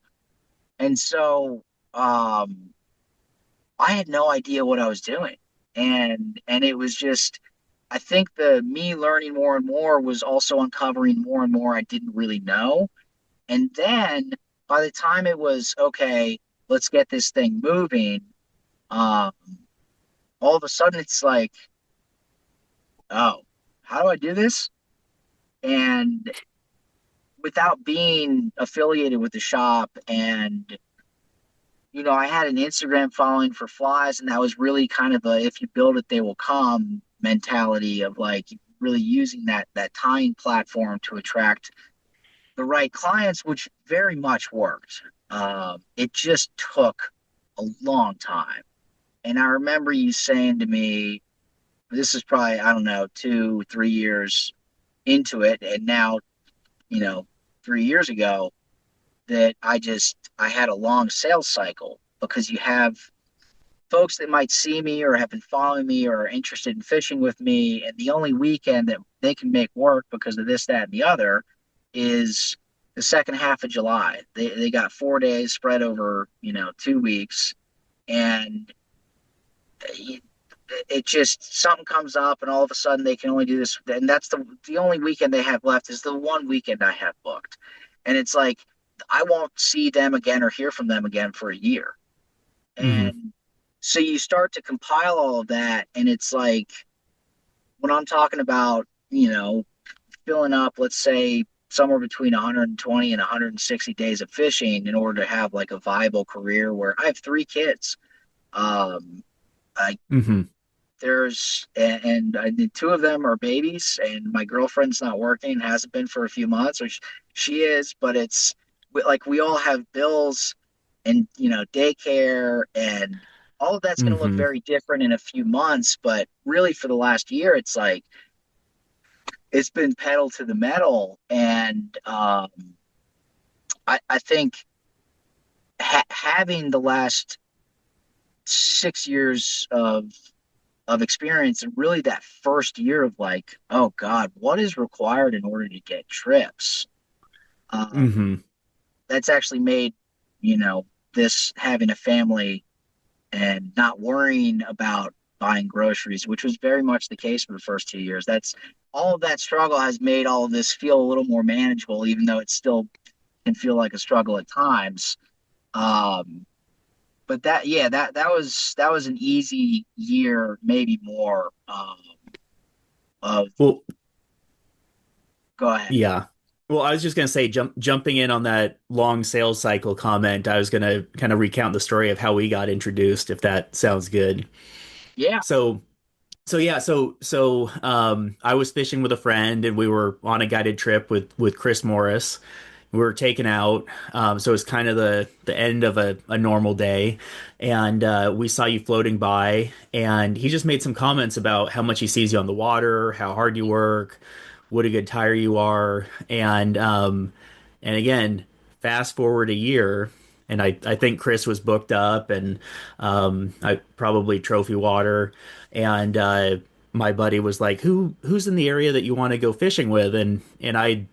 And so I had no idea what I was doing. And it was just, I think the me learning more and more was also uncovering more and more I didn't really know. And then by the time it was, okay, let's get this thing moving, um, all of a sudden it's like, oh, how do I do this? And without being affiliated with the shop, and I had an Instagram following for flies, and that was really kind of a if you build it, they will come mentality of like really using that tying platform to attract the right clients, which very much worked. It just took a long time. And I remember you saying to me, this is probably, I don't know, 2-3 years into it. And now, 3 years ago, that I had a long sales cycle, because you have folks that might see me or have been following me or are interested in fishing with me. And the only weekend that they can make work because of this, that, and the other is the second half of July. They got 4 days spread over, 2 weeks. And it just, something comes up and all of a sudden they can only do this. And that's the only weekend they have left is the one weekend I have booked. And it's like, I won't see them again or hear from them again for a year. Mm-hmm. And so you start to compile all of that. And it's like, when I'm talking about, filling up, let's say, somewhere between 120 and 160 days of fishing in order to have like a viable career where I have 3 kids. Um, I Mm-hmm. there's and I did 2 of them are babies, and my girlfriend's not working, hasn't been for a few months, or she is, but it's like we all have bills and daycare, and all of that's going to look Mm-hmm. very different in a few months. But really, for the last year, it's like it's been pedal to the metal, and I think having the last 6 years of experience, and really that first year of like, oh God, what is required in order to get trips? Um, Mm-hmm. that's actually made, you know, this having a family and not worrying about buying groceries, which was very much the case for the first 2 years. That's all of that struggle has made all of this feel a little more manageable, even though it still can feel like a struggle at times. Um, but that was an easy year, maybe more. Of Well, Go ahead. yeah. Well, I was just gonna say, jumping in on that long sales cycle comment, I was gonna kind of recount the story of how we got introduced, if that sounds good. Yeah, So, I was fishing with a friend, and we were on a guided trip with Chris Morris. We were taken out, so it's kind of the end of a normal day, and we saw you floating by, and he just made some comments about how much he sees you on the water, how hard you work, what a good tire you are, and again, fast forward a year, and I think Chris was booked up, and I probably trophy water, and my buddy was like, who's in the area that you want to go fishing with, and I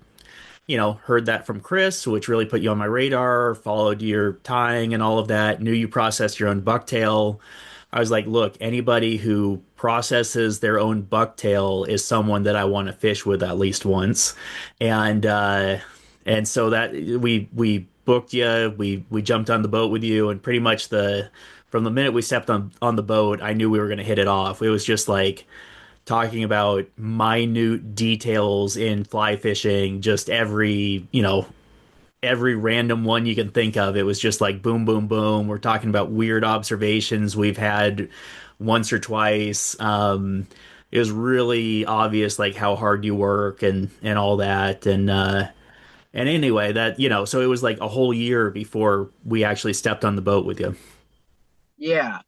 heard that from Chris, which really put you on my radar, followed your tying and all of that, knew you processed your own bucktail. I was like, look, anybody who processes their own bucktail is someone that I want to fish with at least once. And so that we booked you, we jumped on the boat with you, and pretty much the from the minute we stepped on the boat, I knew we were going to hit it off. It was just like talking about minute details in fly fishing, just every random one you can think of. It was just like boom, boom, boom. We're talking about weird observations we've had once or twice. It was really obvious, like how hard you work and all that. And anyway, that so it was like a whole year before we actually stepped on the boat with you. yeah.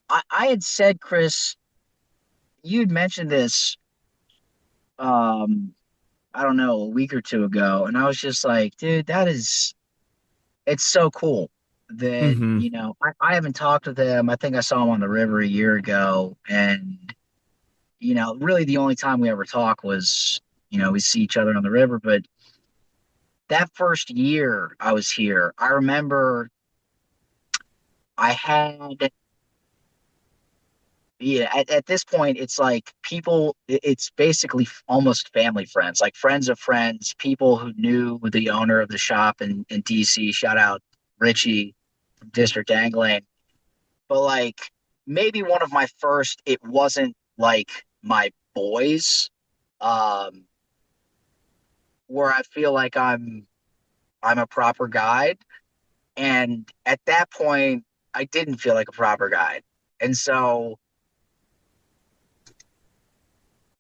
I had said, Chris, you'd mentioned this, um, I don't know, a week or two ago, and I was just like, dude, it's so cool that, Mm-hmm. I haven't talked with him. I think I saw him on the river a year ago, and, really the only time we ever talk was, we see each other on the river. But that first year I was here, I remember I had yeah, at this point, it's like it's basically almost family friends, like friends of friends, people who knew the owner of the shop in DC. Shout out Richie from District Angling. But like maybe one of my first, it wasn't like my boys, um, where I feel like I'm a proper guide. And at that point, I didn't feel like a proper guide. And so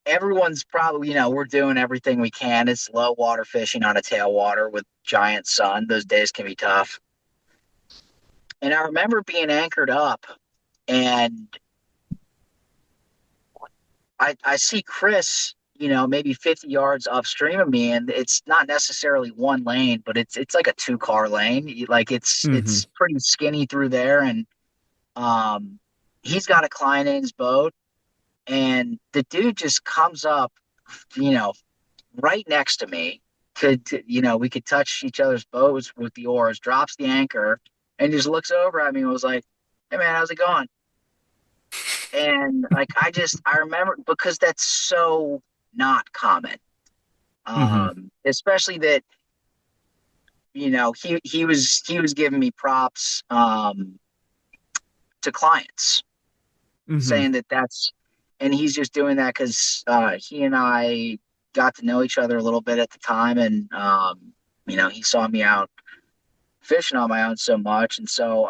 everyone's probably, we're doing everything we can. It's low water fishing on a tailwater with giant sun. Those days can be tough. And I remember being anchored up, and I see Chris, maybe 50 yards upstream of me, and it's not necessarily one lane, but it's like a 2-car lane. Like Mm-hmm. it's pretty skinny through there, and um, he's got a Klein in his boat, and the dude just comes up, you know, right next to me. We could touch each other's boats with the oars, drops the anchor, and just looks over at me and was like, "Hey man, how's it going?" And like I remember, because that's so not common. Mm-hmm. Especially that, he was giving me props to clients, Mm-hmm. saying that that's and he's just doing that because he and I got to know each other a little bit at the time, and he saw me out fishing on my own so much, and so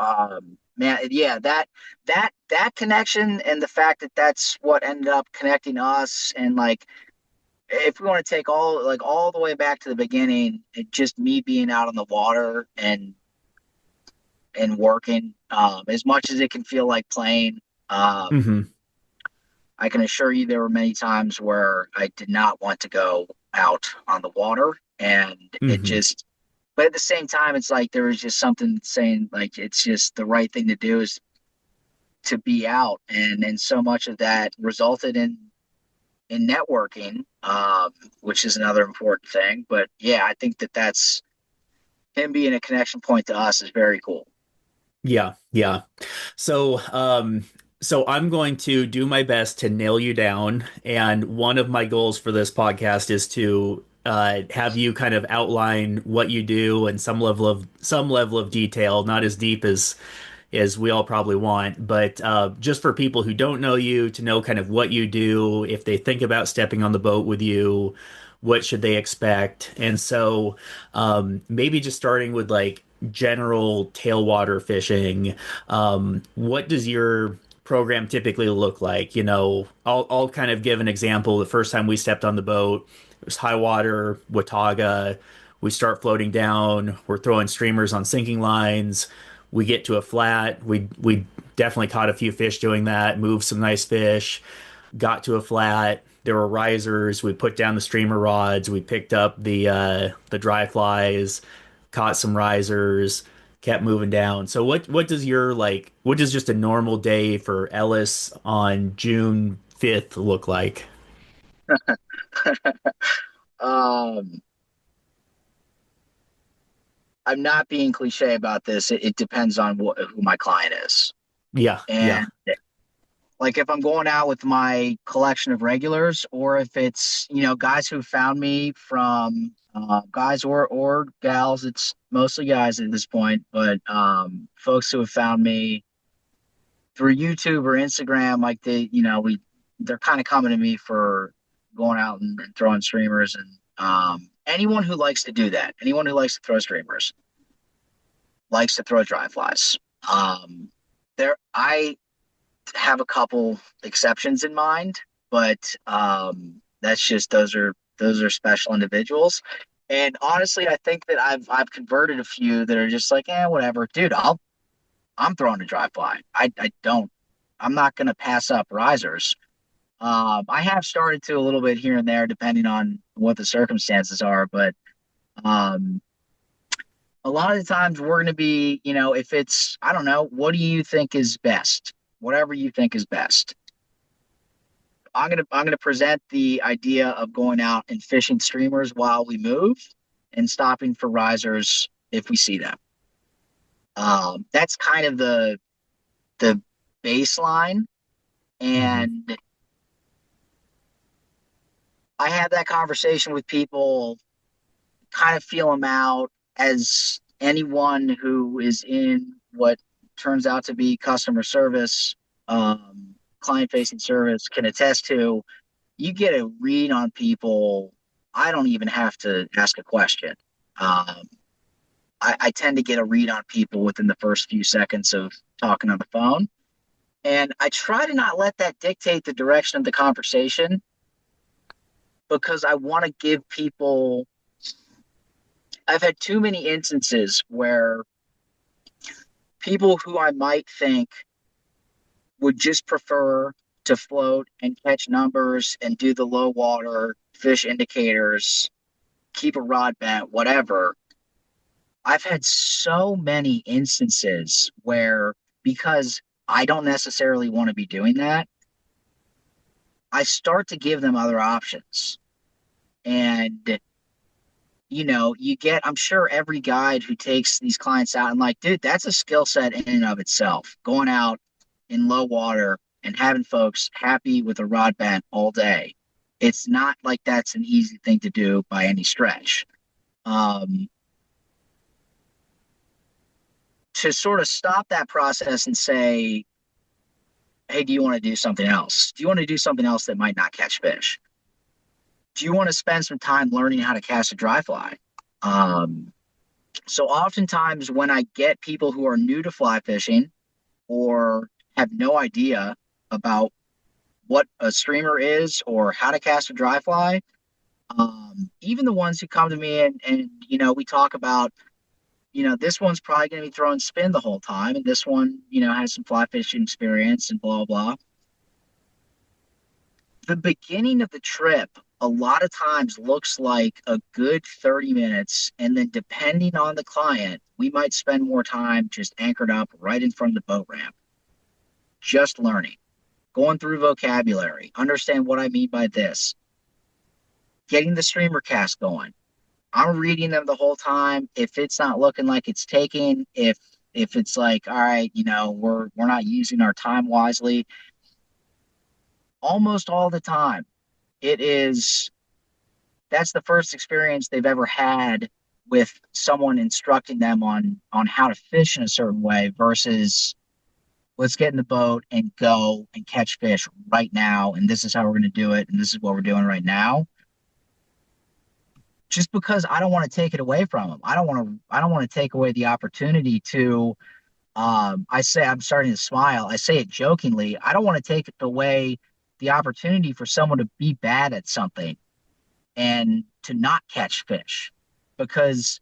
man, yeah, that connection and the fact that that's what ended up connecting us, and like if we want to take all the way back to the beginning, it just me being out on the water and working, as much as it can feel like playing. Mm-hmm. I can assure you there were many times where I did not want to go out on the water, and it Mm-hmm. just, but at the same time, it's like there was just something saying like it's just the right thing to do is to be out, and so much of that resulted in networking, which is another important thing. But yeah, I think that's him being a connection point to us is very cool. Yeah, yeah. So, so I'm going to do my best to nail you down, and one of my goals for this podcast is to have you kind of outline what you do and some level of detail, not as deep as we all probably want, but just for people who don't know you to know kind of what you do, if they think about stepping on the boat with you, what should they expect? And so maybe just starting with like general tailwater fishing, what does your program typically look like? I'll kind of give an example. The first time we stepped on the boat, it was high water, Watauga. We start floating down. We're throwing streamers on sinking lines. We get to a flat. We definitely caught a few fish doing that. Moved some nice fish. Got to a flat. There were risers. We put down the streamer rods. We picked up the dry flies. Caught some risers. Kept moving down. So what does just a normal day for Ellis on June 5th look like? Um, I'm not being cliche about this. It depends on who my client is. Yeah, yeah. And like if I'm going out with my collection of regulars, or if it's, guys who found me from guys or gals, it's mostly guys at this point, but folks who have found me through YouTube or Instagram, like they're kind of coming to me for going out and throwing streamers, and anyone who likes to do that, anyone who likes to throw streamers, likes to throw dry flies. I have a couple exceptions in mind, but that's just those are special individuals. And honestly, I think that I've converted a few that are just like, whatever, dude. I'm throwing a dry fly. I'm not gonna pass up risers. I have started to a little bit here and there, depending on what the circumstances are, but um, a lot of the times we're going to be, if it's, I don't know, what do you think is best? Whatever you think is best. I'm gonna present the idea of going out and fishing streamers while we move, and stopping for risers if we see them. That's kind of the baseline, Mm-hmm. and I have that conversation with people, kind of feel them out, as anyone who is in what turns out to be customer service, client facing service can attest to. You get a read on people. I don't even have to ask a question. Um, I tend to get a read on people within the first few seconds of talking on the phone. And I try to not let that dictate the direction of the conversation, because I want to give people. I've had too many instances where people who I might think would just prefer to float and catch numbers and do the low water fish indicators, keep a rod bent, whatever. I've had so many instances where, because I don't necessarily want to be doing that, I start to give them other options. And I'm sure every guide who takes these clients out, and like, dude, that's a skill set in and of itself. Going out in low water and having folks happy with a rod bent all day. It's not like that's an easy thing to do by any stretch. To sort of stop that process and say, hey, do you want to do something else? Do you want to do something else that might not catch fish? do you want to spend some time learning how to cast a dry fly? Um, so oftentimes when I get people who are new to fly fishing or have no idea about what a streamer is or how to cast a dry fly, even the ones who come to me and we talk about, this one's probably going to be throwing spin the whole time, and this one, has some fly fishing experience and blah, blah. The beginning of the trip a lot of times looks like a good 30 minutes. And then depending on the client, we might spend more time just anchored up right in front of the boat ramp, just learning, going through vocabulary, understand what I mean by this, getting the streamer cast going. I'm reading them the whole time. If it's not looking like it's taking, if it's like, all right, we're not using our time wisely, almost all the time, that's the first experience they've ever had with someone instructing them on how to fish in a certain way versus let's get in the boat and go and catch fish right now. And this is how we're going to do it. And this is what we're doing right now. Just because I don't want to take it away from them. I don't want to take away the opportunity to, I say, I'm starting to smile. I say it jokingly. I don't want to take away the opportunity for someone to be bad at something and to not catch fish, because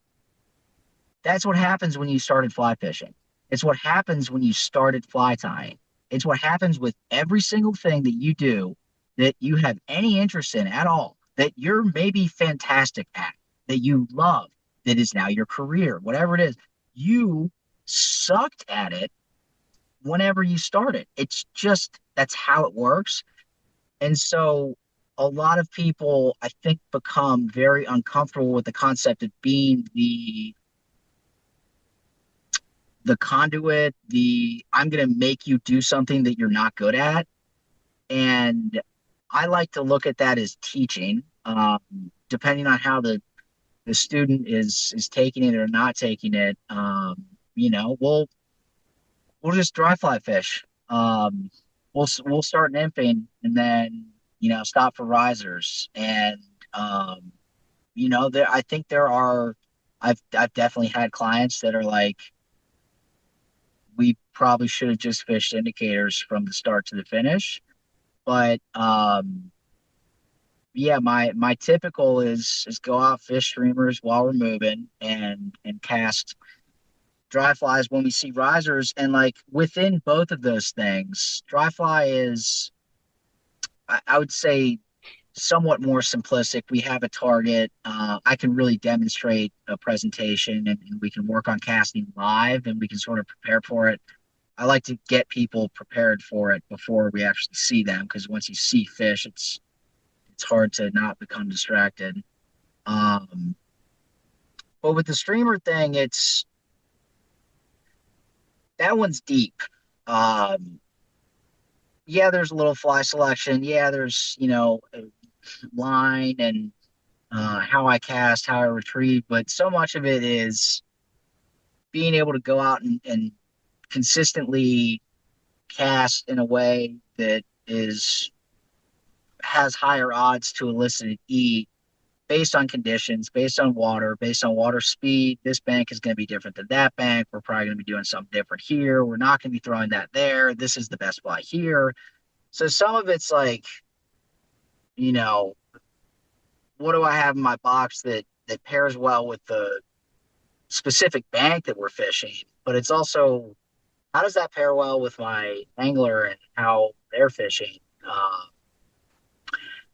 that's what happens when you started fly fishing. It's what happens when you started fly tying. It's what happens with every single thing that you do that you have any interest in at all, that you're maybe fantastic at, that you love, that is now your career, whatever it is. You sucked at it whenever you started. It's just, that's how it works. And so a lot of people, I think, become very uncomfortable with the concept of being the conduit, I'm going to make you do something that you're not good at. And I like to look at that as teaching, depending on how the student is taking it or not taking it. We'll just dry fly fish. We'll start nymphing and then, stop for risers. And, I think I've definitely had clients that are like, we probably should have just fished indicators from the start to the finish. But, yeah, my typical is go out, fish streamers while we're moving and cast dry flies when we see risers. And like within both of those things, dry fly is, I would say, somewhat more simplistic. We have a target. I can really demonstrate a presentation and we can work on casting live and we can sort of prepare for it. I like to get people prepared for it before we actually see them, because once you see fish, it's hard to not become distracted. But with the streamer thing, that one's deep. Yeah, there's a little fly selection. Yeah, there's, line and how I cast, how I retrieve, but so much of it is being able to go out and consistently cast in a way that has higher odds to elicit an eat based on conditions, based on water speed. This bank is going to be different than that bank. We're probably going to be doing something different here. We're not going to be throwing that there. This is the best fly here. So some of it's like, what do I have in my box that pairs well with the specific bank that we're fishing? But it's also, how does that pair well with my angler and how they're fishing?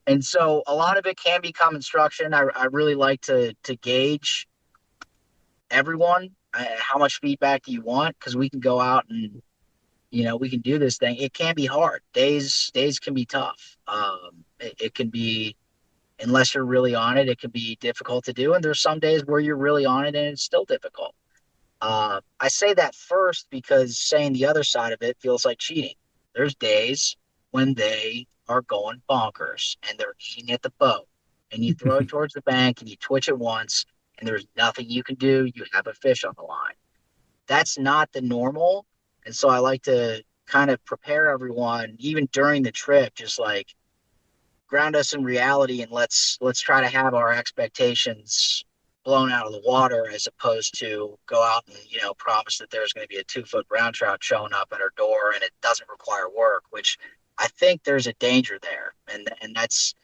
And so a lot of it can become instruction. I really like to gauge everyone. How much feedback do you want? Because we can go out and, we can do this thing. It can be hard. Days can be tough. It can be, unless you're really on it, it can be difficult to do. And there's some days where you're really on it and it's still difficult. I say that first because saying the other side of it feels like cheating. There's days when they are going bonkers and they're eating at the boat, and you throw it towards the bank and you twitch it once and there's nothing you can do. You have a fish on the line. That's not the normal. And so I like to kind of prepare everyone, even during the trip, just like ground us in reality, and let's try to have our expectations blown out of the water, as opposed to go out and promise that there's going to be a 2 foot brown trout showing up at our door and it doesn't require work, which I think there's a danger there, and that's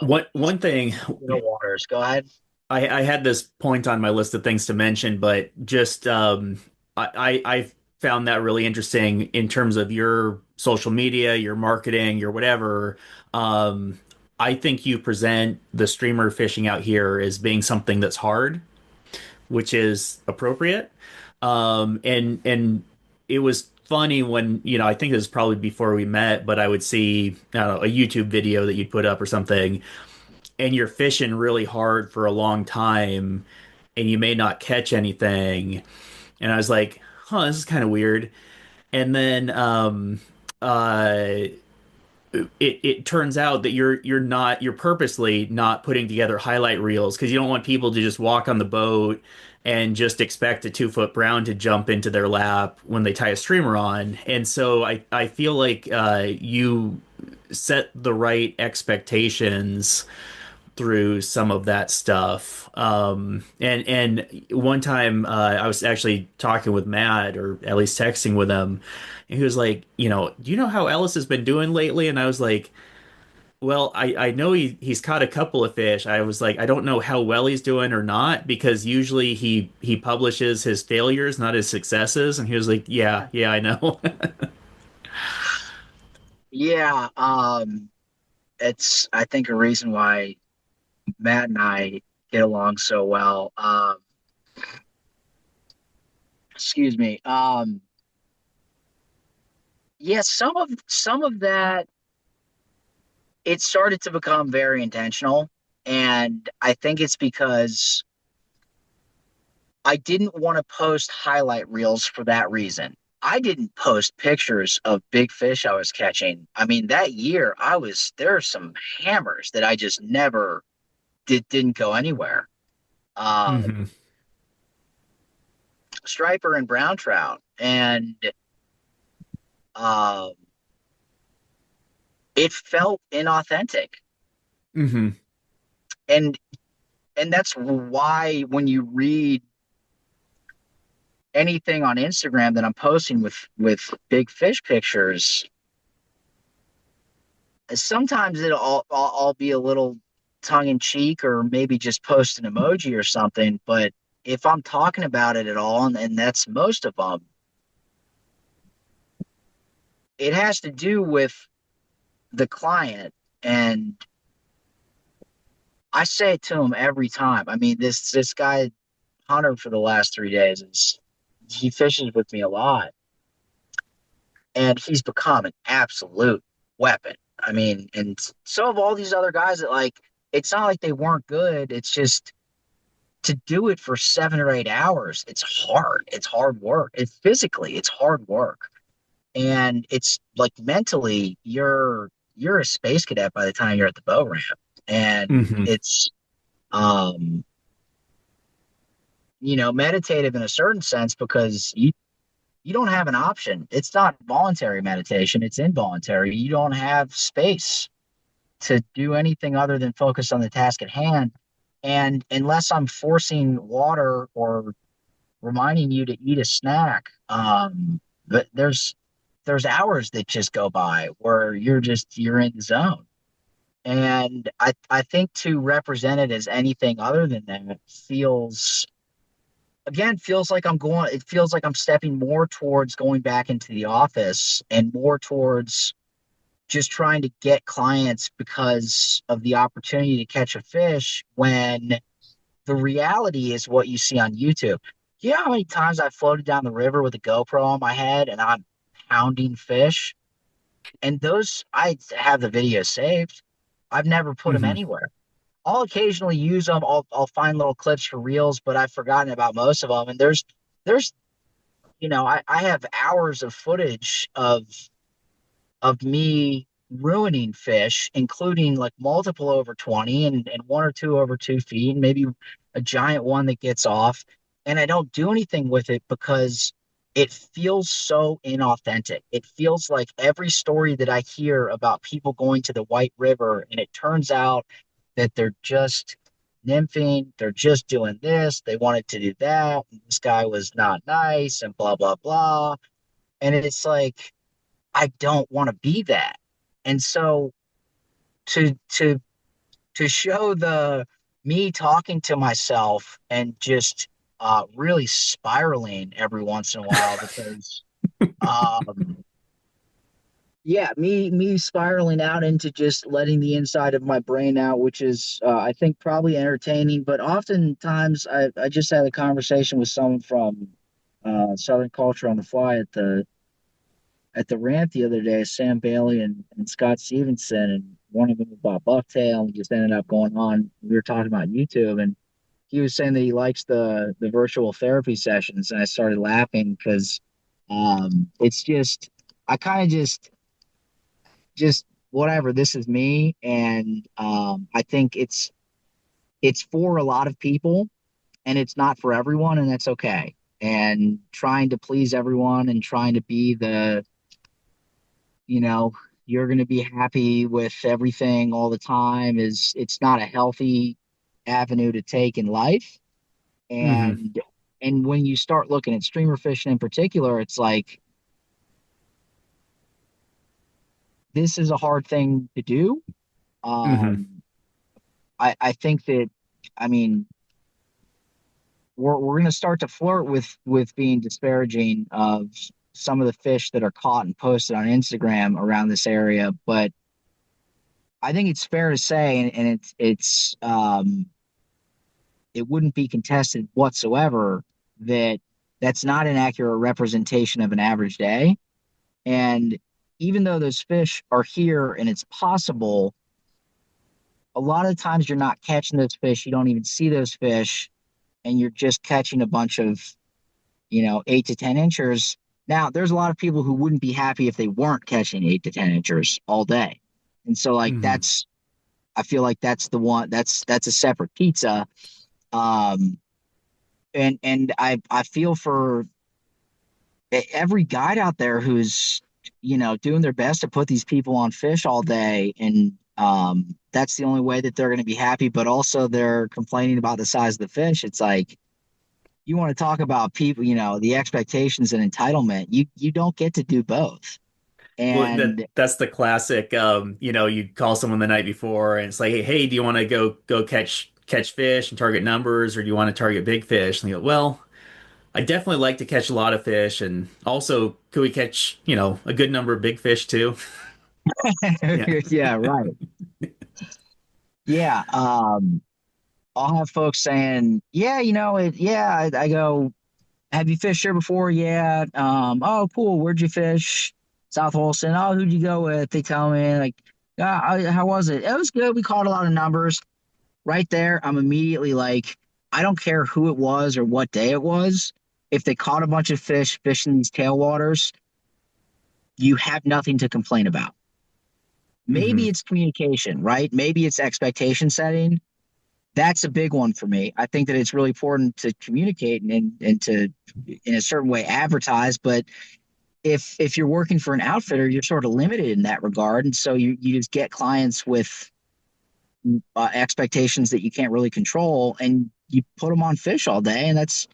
One thing, waters. Go ahead. I had this point on my list of things to mention, but just I found that really interesting in terms of your social media, your marketing, your whatever. I think you present the streamer fishing out here as being something that's hard, which is appropriate. And it was funny when, I think it was probably before we met, but I would see, I don't know, a YouTube video that you'd put up or something, and you're fishing really hard for a long time and you may not catch anything. And I was like, huh, this is kind of weird. And then it turns out that you're purposely not putting together highlight reels because you don't want people to just walk on the boat and just expect a 2 foot brown to jump into their lap when they tie a streamer on. And so I feel like you set the right expectations through some of that stuff. And one time I was actually talking with Matt, or at least texting with him, and he was like, do you know how Ellis has been doing lately? And I was like, well, I know he's caught a couple of fish. I was like, I don't know how well he's doing or not, because usually he publishes his failures, not his successes. And he was like, yeah, I know. Yeah, it's I think a reason why Matt and I get along so well. Excuse me. Yeah, some of that, it started to become very intentional, and I think it's because I didn't want to post highlight reels for that reason. I didn't post pictures of big fish I was catching. I mean, that year there are some hammers that I just never didn't go anywhere. hmm Striper and brown trout, and uh, it felt inauthentic, hmm and that's why when you read anything on Instagram that I'm posting with big fish pictures, sometimes I'll be a little tongue in cheek, or maybe just post an emoji or something. But if I'm talking about it at all, and that's most of them, it has to do with the client. And I say it to him every time. I mean, this guy Hunter for the last 3 days, he fishes with me a lot, and he's become an absolute weapon. I mean, and so have all these other guys that, like, it's not like they weren't good. It's just, to do it for 7 or 8 hours, it's hard. It's hard work. It's hard work. And it's like, mentally, you're a space cadet by the time you're at the boat ramp. And hmm it's meditative in a certain sense, because you don't have an option. It's not voluntary meditation, it's involuntary. You don't have space to do anything other than focus on the task at hand. And unless I'm forcing water or reminding you to eat a snack, but there's hours that just go by where you're in the zone. And I think to represent it as anything other than that feels like I'm stepping more towards going back into the office, and more towards just trying to get clients because of the opportunity to catch a fish, when the reality is what you see on YouTube. You know how many times I floated down the river with a GoPro on my head and I'm pounding fish? And those, I have the video saved. I've never put them hmm anywhere. I'll occasionally use them. I'll find little clips for reels, but I've forgotten about most of them. And there's I have hours of footage of me ruining fish, including like multiple over 20, and one or two over 2 feet, and maybe a giant one that gets off. And I don't do anything with it because it feels so inauthentic. It feels like every story that I hear about people going to the White River, and it turns out that they're just nymphing, they're just doing this, they wanted to do that, and this guy was not nice, and blah, blah, blah. And it's like, I don't want to be that. And so to to to show the me talking to myself and just really spiraling every once in a while because um, yeah, me spiraling out into just letting the inside of my brain out, which is I think probably entertaining, but oftentimes I just had a conversation with someone from Southern Culture on the Fly at the rant the other day, Sam Bailey and Scott Stevenson, and one of them about Bucktail, and just ended up going on. We were talking about YouTube, and he was saying that he likes the virtual therapy sessions, and I started laughing because it's just I kind of just whatever. This is me, and I think it's for a lot of people, and it's not for everyone, and that's okay. And trying to please everyone and trying to be the you know, you're going to be happy with everything all the time is it's not a healthy avenue to take in life. Hmm. And when you start looking at streamer fishing in particular, it's like this is a hard thing to do. Hmm. Um, I think that I mean we're going to start to flirt with being disparaging of some of the fish that are caught and posted on Instagram around this area, but I think it's fair to say, and it wouldn't be contested whatsoever that that's not an accurate representation of an average day. And even though those fish are here and it's possible, a lot of times you're not catching those fish. You don't even see those fish, and you're just catching a bunch of 8 to 10 inchers. Now, there's a lot of people who wouldn't be happy if they weren't catching 8 to 10 inchers all day, and so like Hmm. that's I feel like that's the one that's a separate pizza. Um, and I feel for every guide out there who's doing their best to put these people on fish all day, and that's the only way that they're going to be happy. But also they're complaining about the size of the fish. It's like you want to talk about people, the expectations and entitlement. You don't get to do both. Well, And that's the classic. You call someone the night before, and it's like, hey, do you want to go catch fish and target numbers, or do you want to target big fish? And they go, well, I definitely like to catch a lot of fish, and also, could we catch, a good number of big fish too? Yeah. yeah, right. Yeah. I'll have folks saying, yeah, I go, have you fished here before? Yeah. Oh, cool. Where'd you fish? South Holston. Oh, who'd you go with? They tell me, like, how was it? It was good. We caught a lot of numbers. Right there, I'm immediately like, I don't care who it was or what day it was. If they caught a bunch of fish fishing these tailwaters, you have nothing to complain about. Hmm. Maybe it's communication, right? Maybe it's expectation setting. That's a big one for me. I think that it's really important to communicate and to in a certain way advertise, but if you're working for an outfitter, you're sort of limited in that regard, and so you just get clients with expectations that you can't really control, and you put them on fish all day, and that's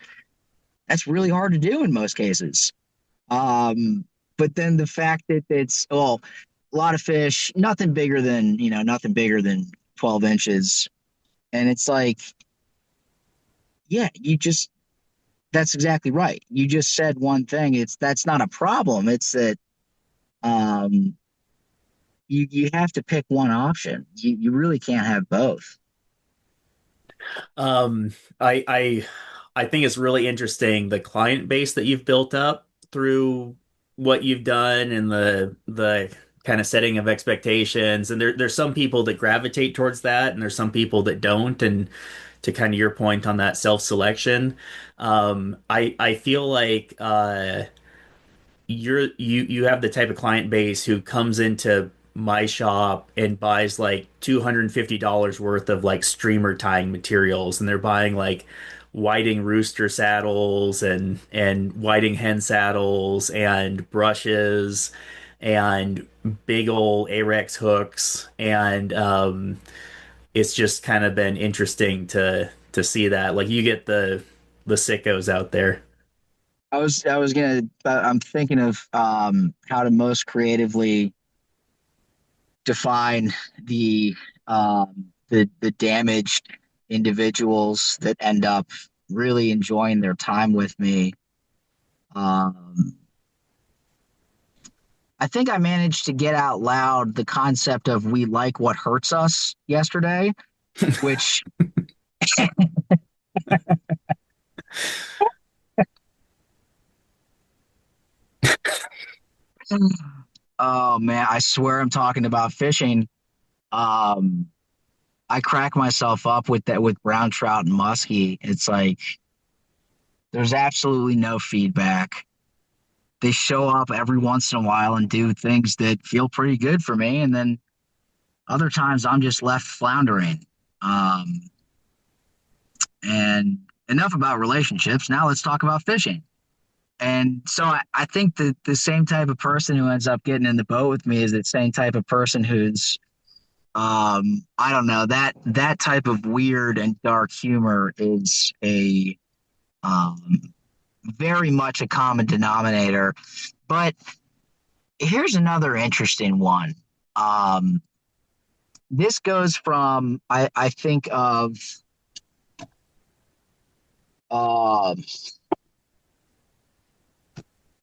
really hard to do in most cases. But then the fact that it's well, a lot of fish, nothing bigger than 12 inches, and it's like, yeah, you just that's exactly right. You just said one thing. That's not a problem. It's that um, you have to pick one option. You really can't have both. Um, I I I think it's really interesting the client base that you've built up through what you've done and the kind of setting of expectations. And there's some people that gravitate towards that, and there's some people that don't. And to kind of your point on that self-selection, I feel like you have the type of client base who comes into my shop and buys like $250 worth of like streamer tying materials, and they're buying like whiting rooster saddles and whiting hen saddles and brushes and big old Arex hooks, and it's just kind of been interesting to see that. Like you get the sickos out there. I'm thinking of how to most creatively define the damaged individuals that end up really enjoying their time with me. Um, I think I managed to get out loud the concept of "we like what hurts us" yesterday, which oh man, I swear I'm talking about fishing. Um, I crack myself up with that with brown trout and muskie. It's like there's absolutely no feedback. They show up every once in a while and do things that feel pretty good for me, and then other times I'm just left floundering. Um, and enough about relationships. Now let's talk about fishing. And so I think that the same type of person who ends up getting in the boat with me is the same type of person who's I don't know, that type of weird and dark humor is a um very much a common denominator. But here's another interesting one. Um, this goes from I think of um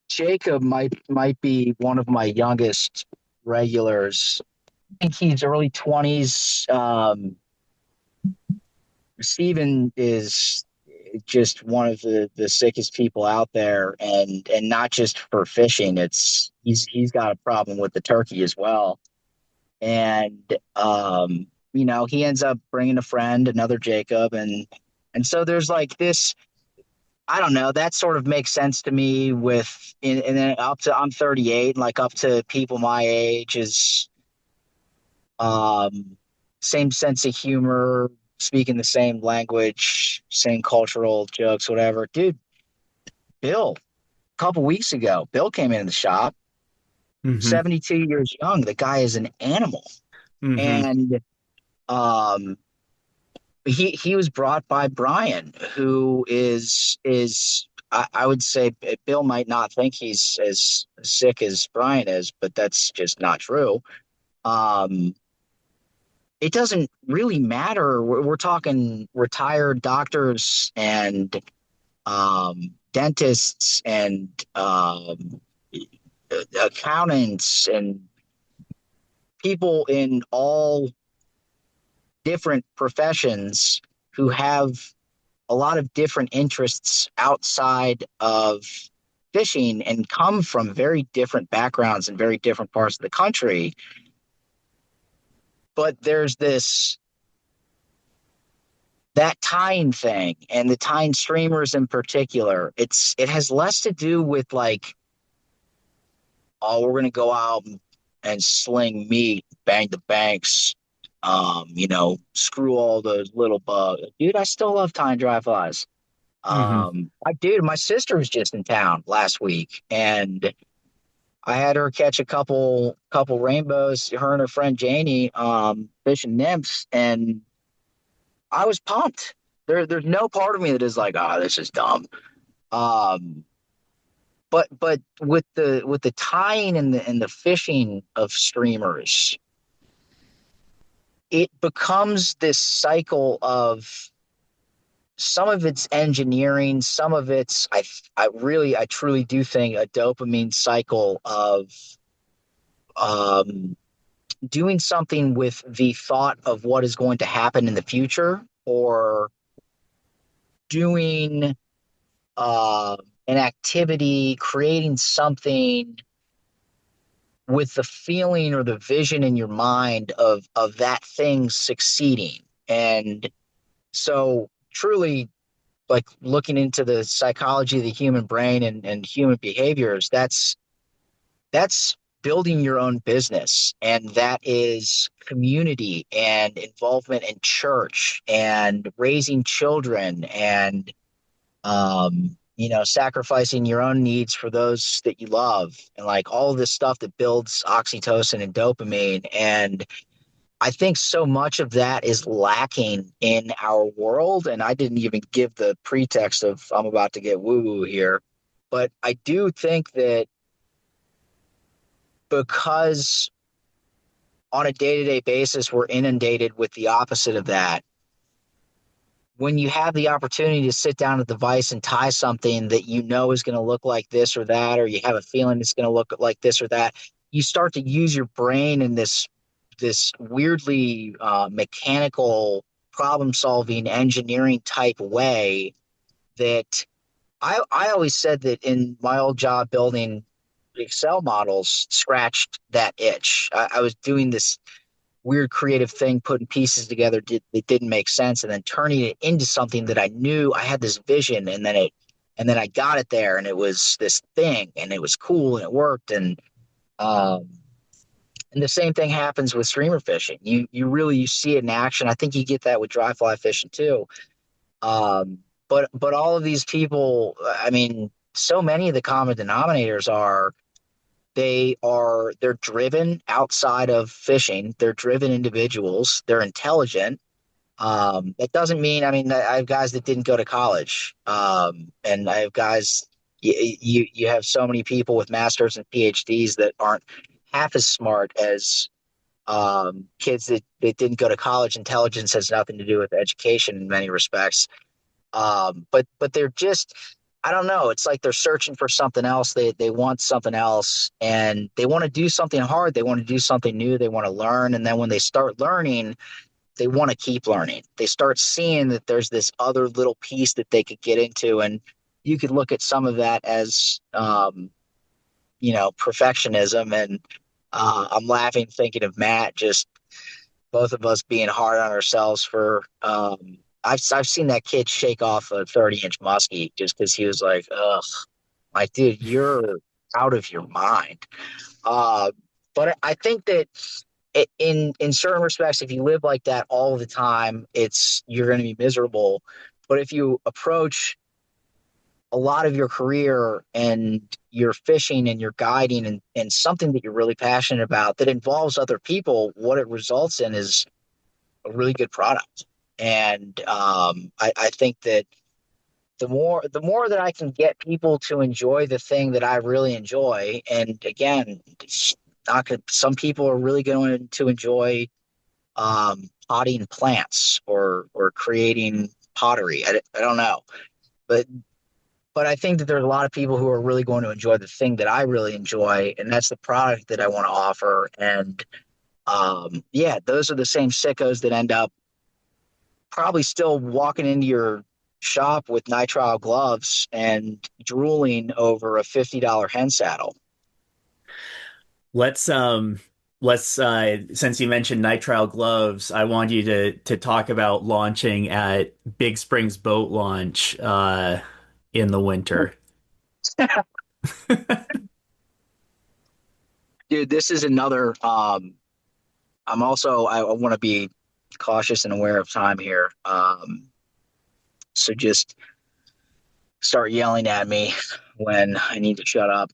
Jacob might be one of my youngest regulars. I think he's early 20s. Steven is just one of the sickest people out there, and not just for fishing. It's he's got a problem with the turkey as well. And he ends up bringing a friend, another Jacob, and so there's like this. I don't know. That sort of makes sense to me. And then up to I'm 38, like up to people my age is um, same sense of humor, speaking the same language, same cultural jokes, whatever. Dude, Bill, a couple weeks ago, Bill came in the shop, Mm-hmm. 72 years young. The guy is an animal. Mm-hmm. And um, he was brought by Brian, who is I would say Bill might not think he's as sick as Brian is, but that's just not true. Um, it doesn't really matter. We're talking retired doctors and dentists and accountants and people in all different professions who have a lot of different interests outside of fishing and come from very different backgrounds and very different parts of the country. But there's that tying thing and the tying streamers in particular. It has less to do with like, oh, we're gonna go out and sling meat, bang the banks, screw all those little bugs. Dude, I still love tying dry flies. Mm-hmm. Dude, my sister was just in town last week, and I had her catch a couple rainbows. Her and her friend Janie, fishing nymphs, and I was pumped. There's no part of me that is like, oh, this is dumb. Um, but with the tying and the fishing of streamers, it becomes this cycle of some of it's engineering, some of it's I truly do think a dopamine cycle of um, doing something with the thought of what is going to happen in the future, or doing an activity, creating something with the feeling or the vision in your mind of that thing succeeding. And so truly, like looking into the psychology of the human brain and human behaviors, that's building your own business, and that is community and involvement in church and raising children and sacrificing your own needs for those that you love, and like all of this stuff that builds oxytocin and dopamine. And I think so much of that is lacking in our world. And I didn't even give the pretext of I'm about to get woo woo here. But I do think that because on a day to day basis, we're inundated with the opposite of that. When you have the opportunity to sit down at the vise and tie something that you know is going to look like this or that, or you have a feeling it's going to look like this or that, you start to use your brain in this weirdly mechanical problem solving engineering type way that I always said that in my old job building Excel models scratched that itch. I was doing this weird creative thing, putting pieces together that didn't make sense, and then turning it into something that I knew I had this vision, and then I got it there, and it was this thing, and it was cool, and it worked, um, and the same thing happens with streamer fishing. You see it in action. I think you get that with dry fly fishing too. But all of these people, I mean, so many of the common denominators are they're driven outside of fishing. They're driven individuals. They're intelligent. That doesn't mean, I mean, I have guys that didn't go to college. And I have guys, you have so many people with masters and PhDs that aren't half as smart as kids that didn't go to college. Intelligence has nothing to do with education in many respects. But they're just, I don't know. It's like they're searching for something else. They want something else, and they want to do something hard. They want to do something new. They want to learn. And then when they start learning, they want to keep learning. They start seeing that there's this other little piece that they could get into. And you could look at some of that as, perfectionism. And I'm laughing thinking of Matt, just both of us being hard on ourselves for, I've seen that kid shake off a 30-inch muskie just because he was like, ugh, like, dude, you're out of your mind. But I think that in certain respects, if you live like that all the time, you're going to be miserable. But if you approach a lot of your career and your fishing and your guiding and something that you're really passionate about that involves other people, what it results in is a really good product. And I think that the more that I can get people to enjoy the thing that I really enjoy, and again, some people are really going to enjoy potting plants or creating pottery. I don't know, but I think that there's a lot of people who are really going to enjoy the thing that I really enjoy, and that's the product that I want to offer. And those are the same sickos that end up probably still walking into your shop with nitrile gloves and drooling over a $50 hen saddle. Let's since you mentioned nitrile gloves, I want you to talk about launching at Big Springs Boat Launch in the winter. Dude, this is another I want to be cautious and aware of time here. So just start yelling at me when I need to shut up.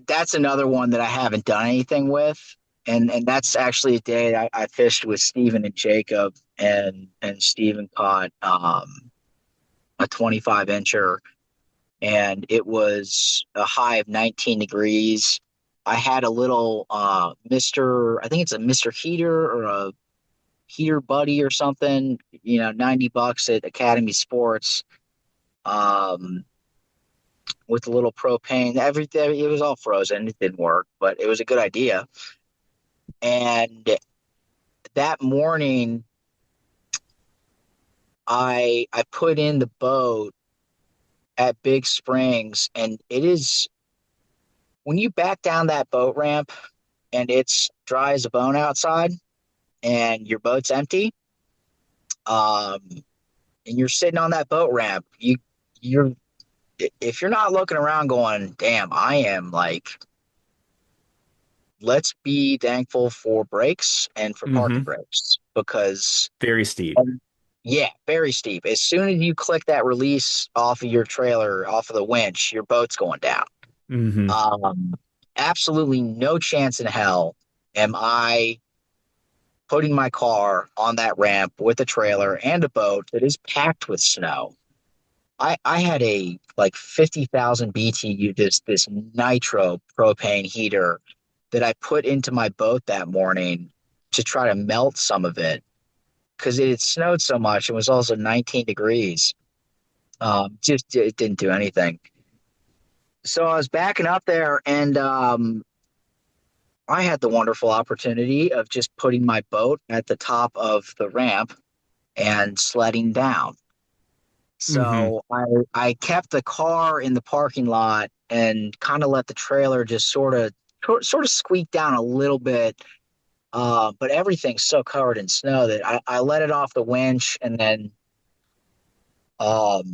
That's another one that I haven't done anything with. And that's actually a day I fished with Steven and Jacob, and Steven caught a 25-incher, and it was a high of 19 degrees. I had a little I think it's a Mr. Heater or a Heater Buddy or something, $90 at Academy Sports, with a little propane. Everything, it was all frozen. It didn't work, but it was a good idea. And that morning, I put in the boat at Big Springs, and it is, when you back down that boat ramp and it's dry as a bone outside and your boat's empty, and you're sitting on that boat ramp, you're if you're not looking around going, damn, I am like, let's be thankful for brakes and for parking brakes, because Very steep. Yeah, very steep. As soon as you click that release off of your trailer, off of the winch, your boat's going down. Mm-hmm. Um, Absolutely no chance in hell am I putting my car on that ramp with a trailer and a boat that is packed with snow. I had a like 50,000 BTU, this nitro propane heater that I put into my boat that morning to try to melt some of it because it had snowed so much. It was also 19 degrees. Just it didn't do anything. So I was backing up there, and I had the wonderful opportunity of just putting my boat at the top of the ramp and sledding down. Mm-hmm. So I kept the car in the parking lot and kind of let the trailer just sort of squeak down a little bit. But everything's so covered in snow that I let it off the winch, and then um,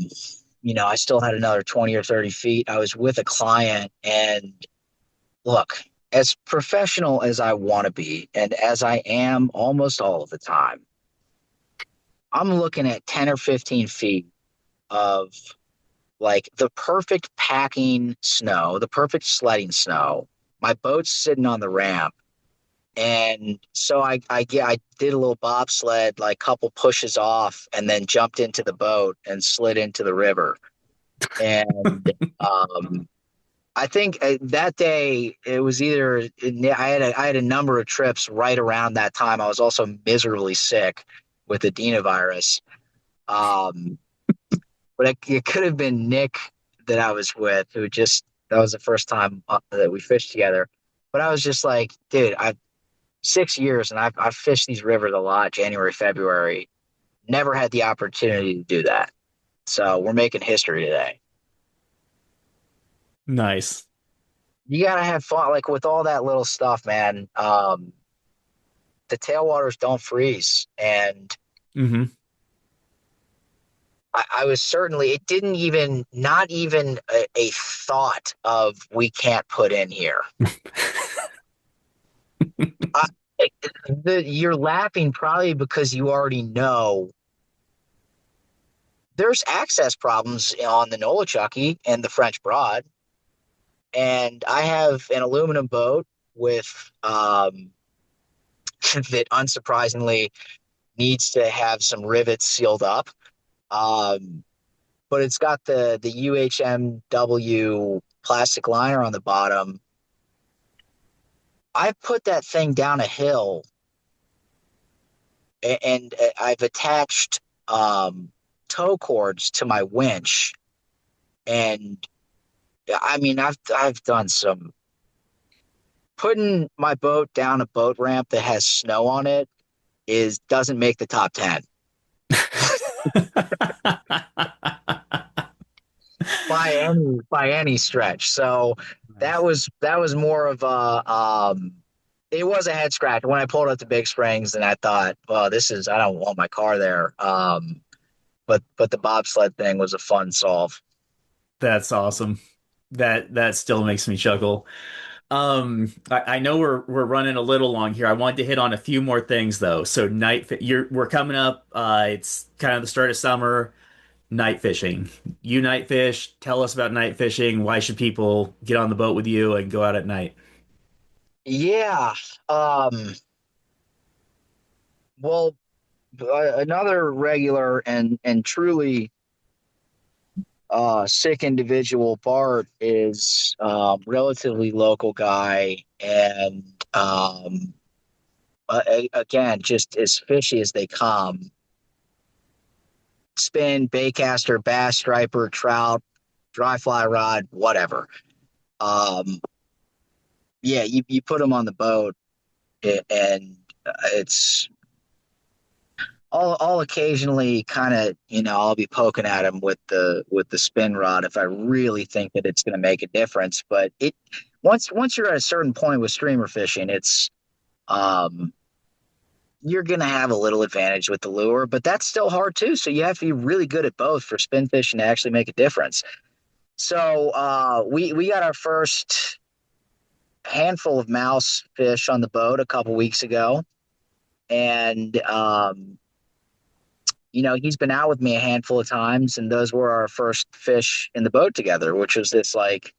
I still had another 20 or 30 feet. I was with a client, and look, as professional as I want to be, and as I am almost all of the time, I'm looking at 10 or 15 feet of like the perfect packing snow, the perfect sledding snow. My boat's sitting on the ramp. And so I did a little bobsled, like couple pushes off, and then jumped into the boat and slid into the river. And I think that day it was either I had a number of trips right around that time. I was also miserably sick with the Dina virus. Um, but it could have been Nick that I was with, who just that was the first time that we fished together. But I was just like, dude, I've 6 years and I've fished these rivers a lot, January, February. Never had the opportunity to do that. So we're making history today. Nice. You gotta have fun, like with all that little stuff, man. The tailwaters don't freeze, and Mm-hmm. I was certainly it didn't even not even a thought of we can't put in here. I, you're laughing probably because you already know there's access problems on the Nolichucky and the French Broad, and I have an aluminum boat with that unsurprisingly needs to have some rivets sealed up. Um, but it's got the UHMW plastic liner on the bottom. I put that thing down a hill, and I've attached tow cords to my winch, and I mean I've done some putting my boat down a boat ramp that has snow on it is doesn't make the top 10 by any stretch. So that Nice. was more of a it was a head scratch when I pulled up the Big Springs, and I thought, well, this is I don't want my car there. But the bobsled thing was a fun solve. That's awesome. That still makes me chuckle. I know we're running a little long here. I wanted to hit on a few more things though. So we're coming up. It's kind of the start of summer. Night fishing. You night fish. Tell us about night fishing. Why should people get on the boat with you and go out at night? Yeah. Um, well, another regular and truly sick individual, Bart, is relatively local guy, and again, just as fishy as they come. Spin, baitcaster, bass, striper, trout, dry fly rod, whatever. Um, yeah, you put them on the boat, and it's I'll occasionally kind of I'll be poking at him with the spin rod if I really think that it's going to make a difference. But it once you're at a certain point with streamer fishing, it's um you're going to have a little advantage with the lure, but that's still hard too. So you have to be really good at both for spin fishing to actually make a difference. So we got our first handful of mouse fish on the boat a couple weeks ago, and he's been out with me a handful of times, and those were our first fish in the boat together, which was this like,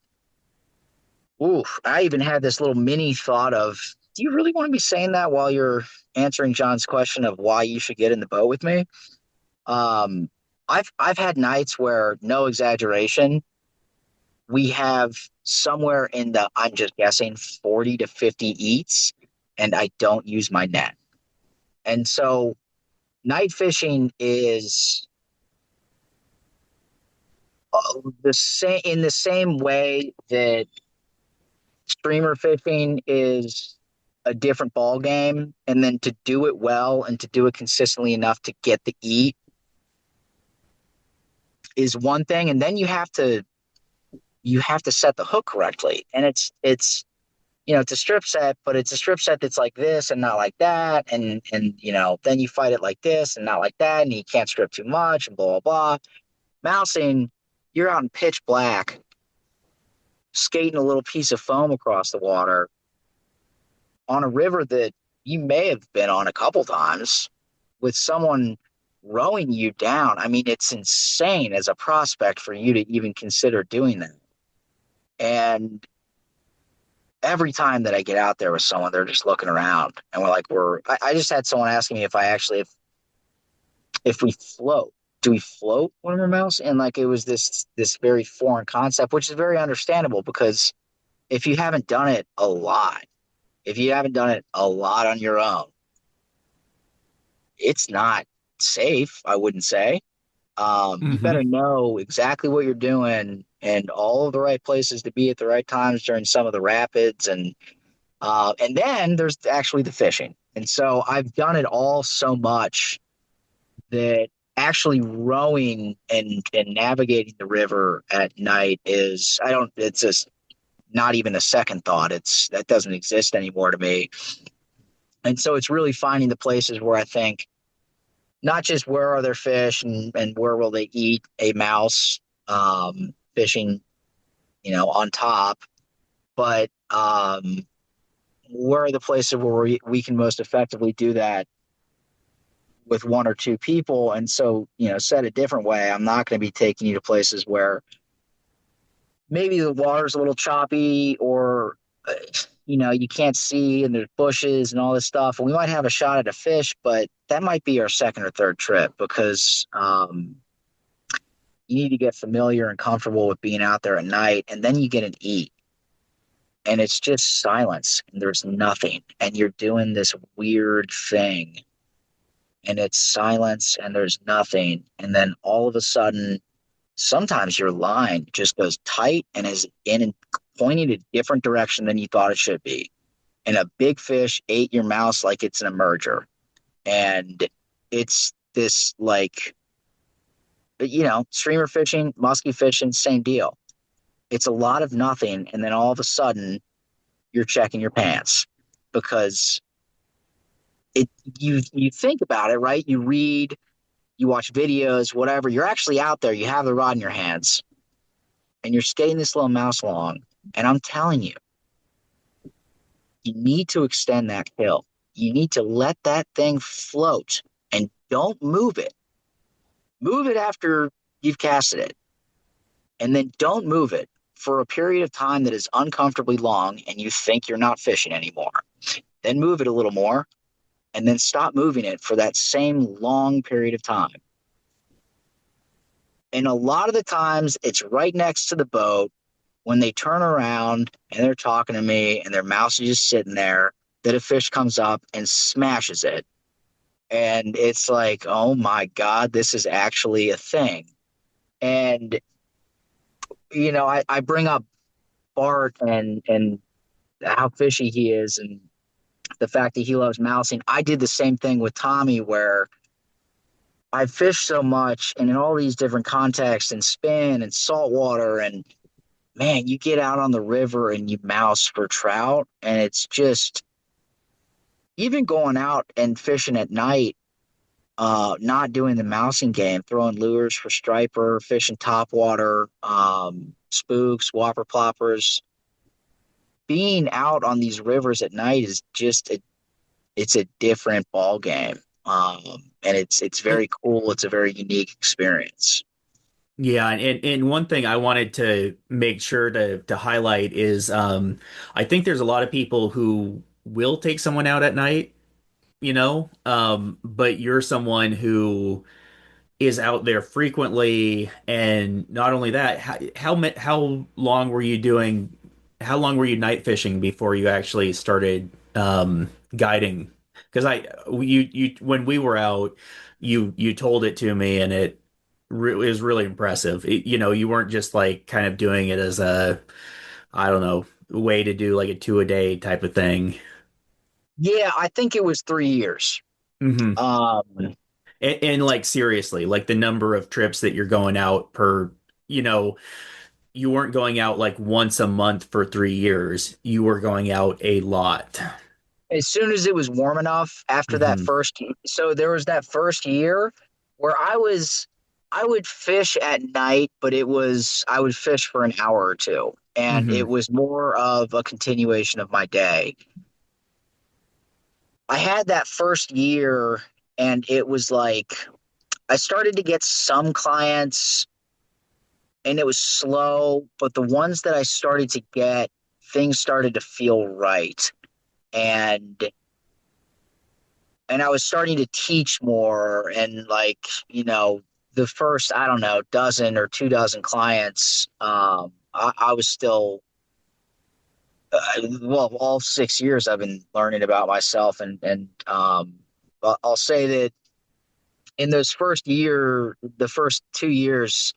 ooh, I even had this little mini thought of, do you really want to be saying that while you're answering John's question of why you should get in the boat with me? Um, I've had nights where, no exaggeration, we have somewhere in the, I'm just guessing, 40 to 50 eats, and I don't use my net. And so night fishing is the same in the same way that streamer fishing is a different ball game, and then to do it well and to do it consistently enough to get the eat is one thing, and then you have to set the hook correctly, and it's a strip set, but it's a strip set that's like this and not like that, and then you fight it like this and not like that, and you can't strip too much and blah blah blah. Mousing, you're out in pitch black skating a little piece of foam across the water on a river that you may have been on a couple times with someone rowing you down. I mean, it's insane as a prospect for you to even consider doing that. And every time that I get out there with someone, they're just looking around, and I just had someone asking me if we float, do we float when we're mouse? And like, it was this very foreign concept, which is very understandable, because if you haven't done it a lot, on your own, it's not safe, I wouldn't say. You better know exactly what you're doing and all of the right places to be at the right times during some of the rapids. And then there's actually the fishing. And so I've done it all so much that actually rowing and navigating the river at night it's just not even a second thought. That doesn't exist anymore to me. And so it's really finding the places where I think, not just where are their fish and where will they eat a mouse, fishing, on top, but where are the places where we can most effectively do that with one or two people. And so, said a different way, I'm not going to be taking you to places where maybe the water's a little choppy, or you can't see, and there's bushes and all this stuff, and we might have a shot at a fish, but that might be our second or third trip, because you need to get familiar and comfortable with being out there at night, and then you get an eat, and it's just silence, and there's nothing, and you're doing this weird thing, and it's silence, and there's nothing, and then all of a sudden, sometimes your line just goes tight and is in and pointing a different direction than you thought it should be, and a big fish ate your mouse like it's an emerger. And it's this, like, streamer fishing, musky fishing, same deal. It's a lot of nothing, and then all of a sudden you're checking your pants, because you think about it, right? You read, you watch videos, whatever. You're actually out there. You have the rod in your hands, and you're skating this little mouse along. And I'm telling you, you need to extend that kill. You need to let that thing float, and don't move it. Move it after you've casted it, and then don't move it for a period of time that is uncomfortably long, and you think you're not fishing anymore. Then move it a little more, and then stop moving it for that same long period of time. And a lot of the times it's right next to the boat, when they turn around and they're talking to me and their mouse is just sitting there, that a fish comes up and smashes it. And it's like, oh my God, this is actually a thing. And, I bring up Bart and how fishy he is, and the fact that he loves mousing. I did the same thing with Tommy, where I fished so much and in all these different contexts, and spin and saltwater, and man, you get out on the river and you mouse for trout, and it's just, even going out and fishing at night, not doing the mousing game, throwing lures for striper, fishing topwater, spooks, whopper ploppers, being out on these rivers at night is just it's a different ball game. And it's very cool. It's a very unique experience. Yeah, and one thing I wanted to make sure to highlight is I think there's a lot of people who will take someone out at night, but you're someone who is out there frequently, and not only that, how long were you night fishing before you actually started guiding? Because you when we were out, you told it to me, and it was really impressive. You weren't just like kind of doing it as a, I don't know, way to do like a two a day type of thing. Yeah, I think it was 3 years. Hmm. Um, And like seriously, like the number of trips that you're going out per, you know, you weren't going out like once a month for 3 years. You were going out a lot. as soon as it was warm enough after that Hmm. first, so there was that first year where I would fish at night, but I would fish for an hour or two, and Hmm. it was more of a continuation of my day. I had that first year, and it was like I started to get some clients, and it was slow, but the ones that I started to get, things started to feel right. And I was starting to teach more, and like, the first, I don't know, dozen or 2 dozen clients, I was still well, all 6 years I've been learning about myself, and I'll say that in the first 2 years,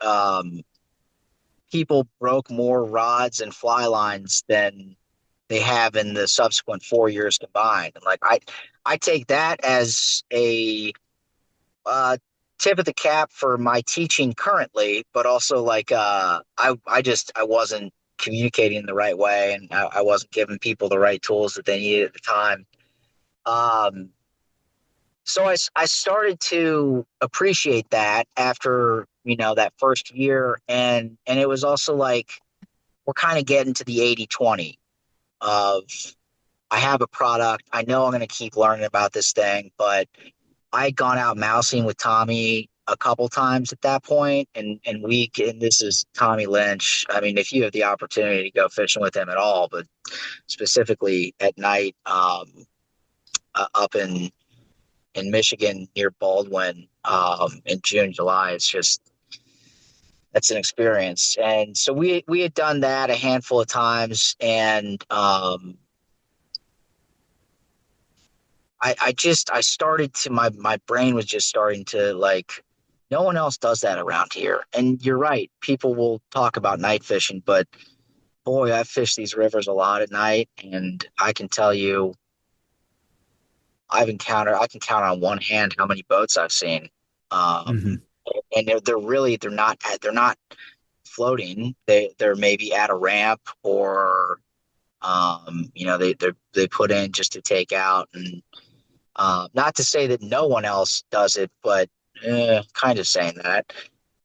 people broke more rods and fly lines than they have in the subsequent 4 years combined. And like I take that as a uh, tip of the cap for my teaching currently, but also like I wasn't communicating in the right way, and I wasn't giving people the right tools that they needed at the time. Um, so I started to appreciate that after that first year, and it was also like we're kind of getting to the 80-20 of I have a product, I know I'm going to keep learning about this thing, but I had gone out mousing with Tommy a couple times at that point, and this is Tommy Lynch. I mean, if you have the opportunity to go fishing with him at all, but specifically at night, up in Michigan near Baldwin, in June, July, it's just that's an experience. And so we had done that a handful of times, and I started to my brain was just starting to like no one else does that around here. And you're right, people will talk about night fishing, but boy, I've fished these rivers a lot at night, and I can tell you I can count on one hand how many boats I've seen. Um, Hmm. and they're not floating. They're maybe at a ramp, or they put in just to take out. And not to say that no one else does it, but kind of saying that.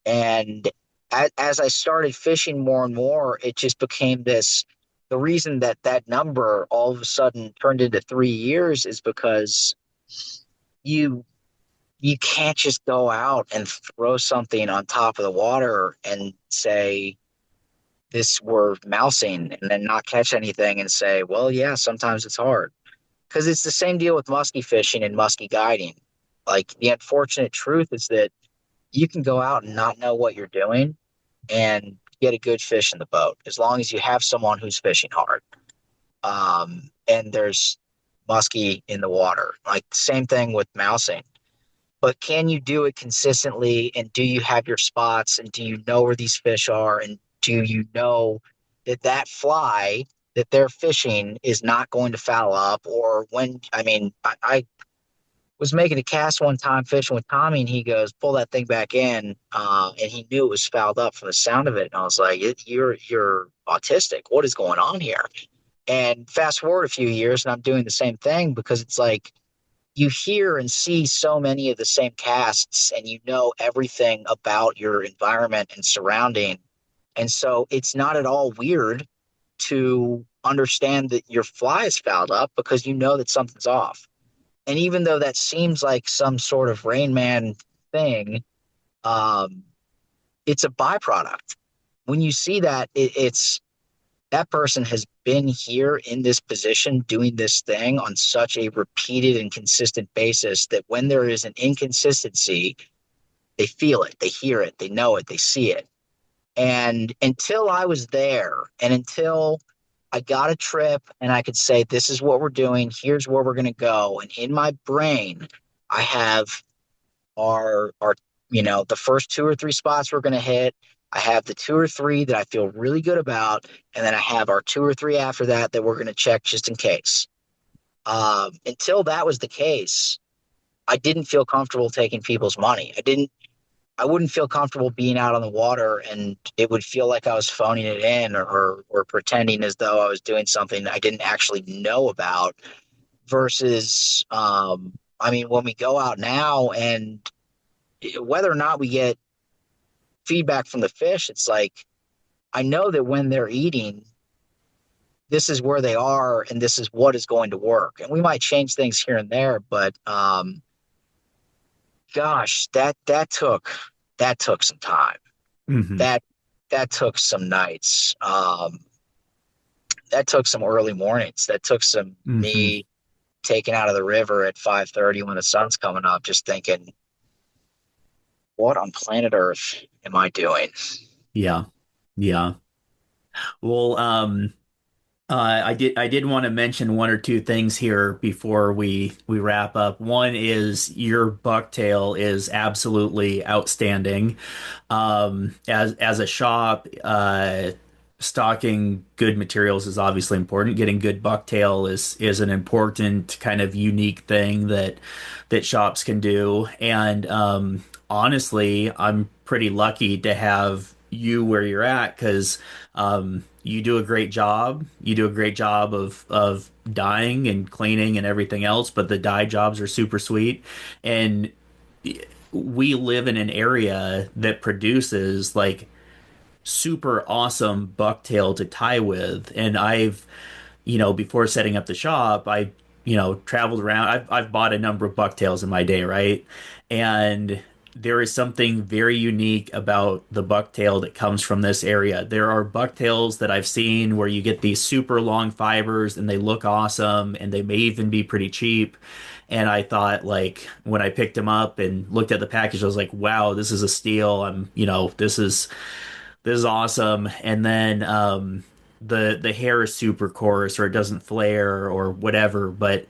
And as I started fishing more and more, it just became this. The reason that that number all of a sudden turned into 3 years is because you you can't just go out and throw something on top of the water and say this we're mousing and then not catch anything and say, well, yeah, sometimes it's hard. Because it's the same deal with musky fishing and musky guiding. Like the unfortunate truth is that you can go out and not know what you're doing and get a good fish in the boat as long as you have someone who's fishing hard. And there's musky in the water. Like same thing with mousing. But can you do it consistently? And do you have your spots? And do you know where these fish are? And do you know that that fly that they're fishing is not going to foul up? Or when, I mean, I was making a cast one time fishing with Tommy, and he goes, pull that thing back in. And he knew it was fouled up from the sound of it. And I was like, you're autistic. What is going on here? And fast forward a few years, and I'm doing the same thing because it's like, you hear and see so many of the same casts, and you know everything about your environment and surrounding. And so it's not at all weird to understand that your fly is fouled up because you know that something's off. And even though that seems like some sort of Rain Man thing, um, it's a byproduct. When you see that, it's that person has been here in this position doing this thing on such a repeated and consistent basis that when there is an inconsistency, they feel it, they hear it, they know it, they see it. And until I was there and until I got a trip and I could say, this is what we're doing, here's where we're going to go. And in my brain, I have our the first two or three spots we're going to hit. I have the two or three that I feel really good about, and then I have our two or three after that that we're going to check just in case. Until that was the case, I didn't feel comfortable taking people's money. I wouldn't feel comfortable being out on the water, and it would feel like I was phoning it in or pretending as though I was doing something I didn't actually know about. Versus, when we go out now and whether or not we get feedback from the fish, it's like I know that when they're eating, this is where they are and this is what is going to work. And we might change things here and there, but gosh, that took some time. Mm-hmm. That took some nights. That took some early mornings. That took some me taken out of the river at 5:30 when the sun's coming up, just thinking, what on planet Earth am I doing? Yeah. Yeah. Well, I did want to mention one or two things here before we wrap up. One is your bucktail is absolutely outstanding. As a shop, stocking good materials is obviously important. Getting good bucktail is an important kind of unique thing that shops can do. And honestly, I'm pretty lucky to have you where you're at because you do a great job. You do a great job of dyeing and cleaning and everything else, but the dye jobs are super sweet. And we live in an area that produces like super awesome bucktail to tie with. And I've, before setting up the shop, I, traveled around. I've bought a number of bucktails in my day, right? And there is something very unique about the bucktail that comes from this area. There are bucktails that I've seen where you get these super long fibers and they look awesome and they may even be pretty cheap. And I thought, like, when I picked them up and looked at the package, I was like, wow, this is a steal. This is awesome. And then the hair is super coarse or it doesn't flare or whatever, but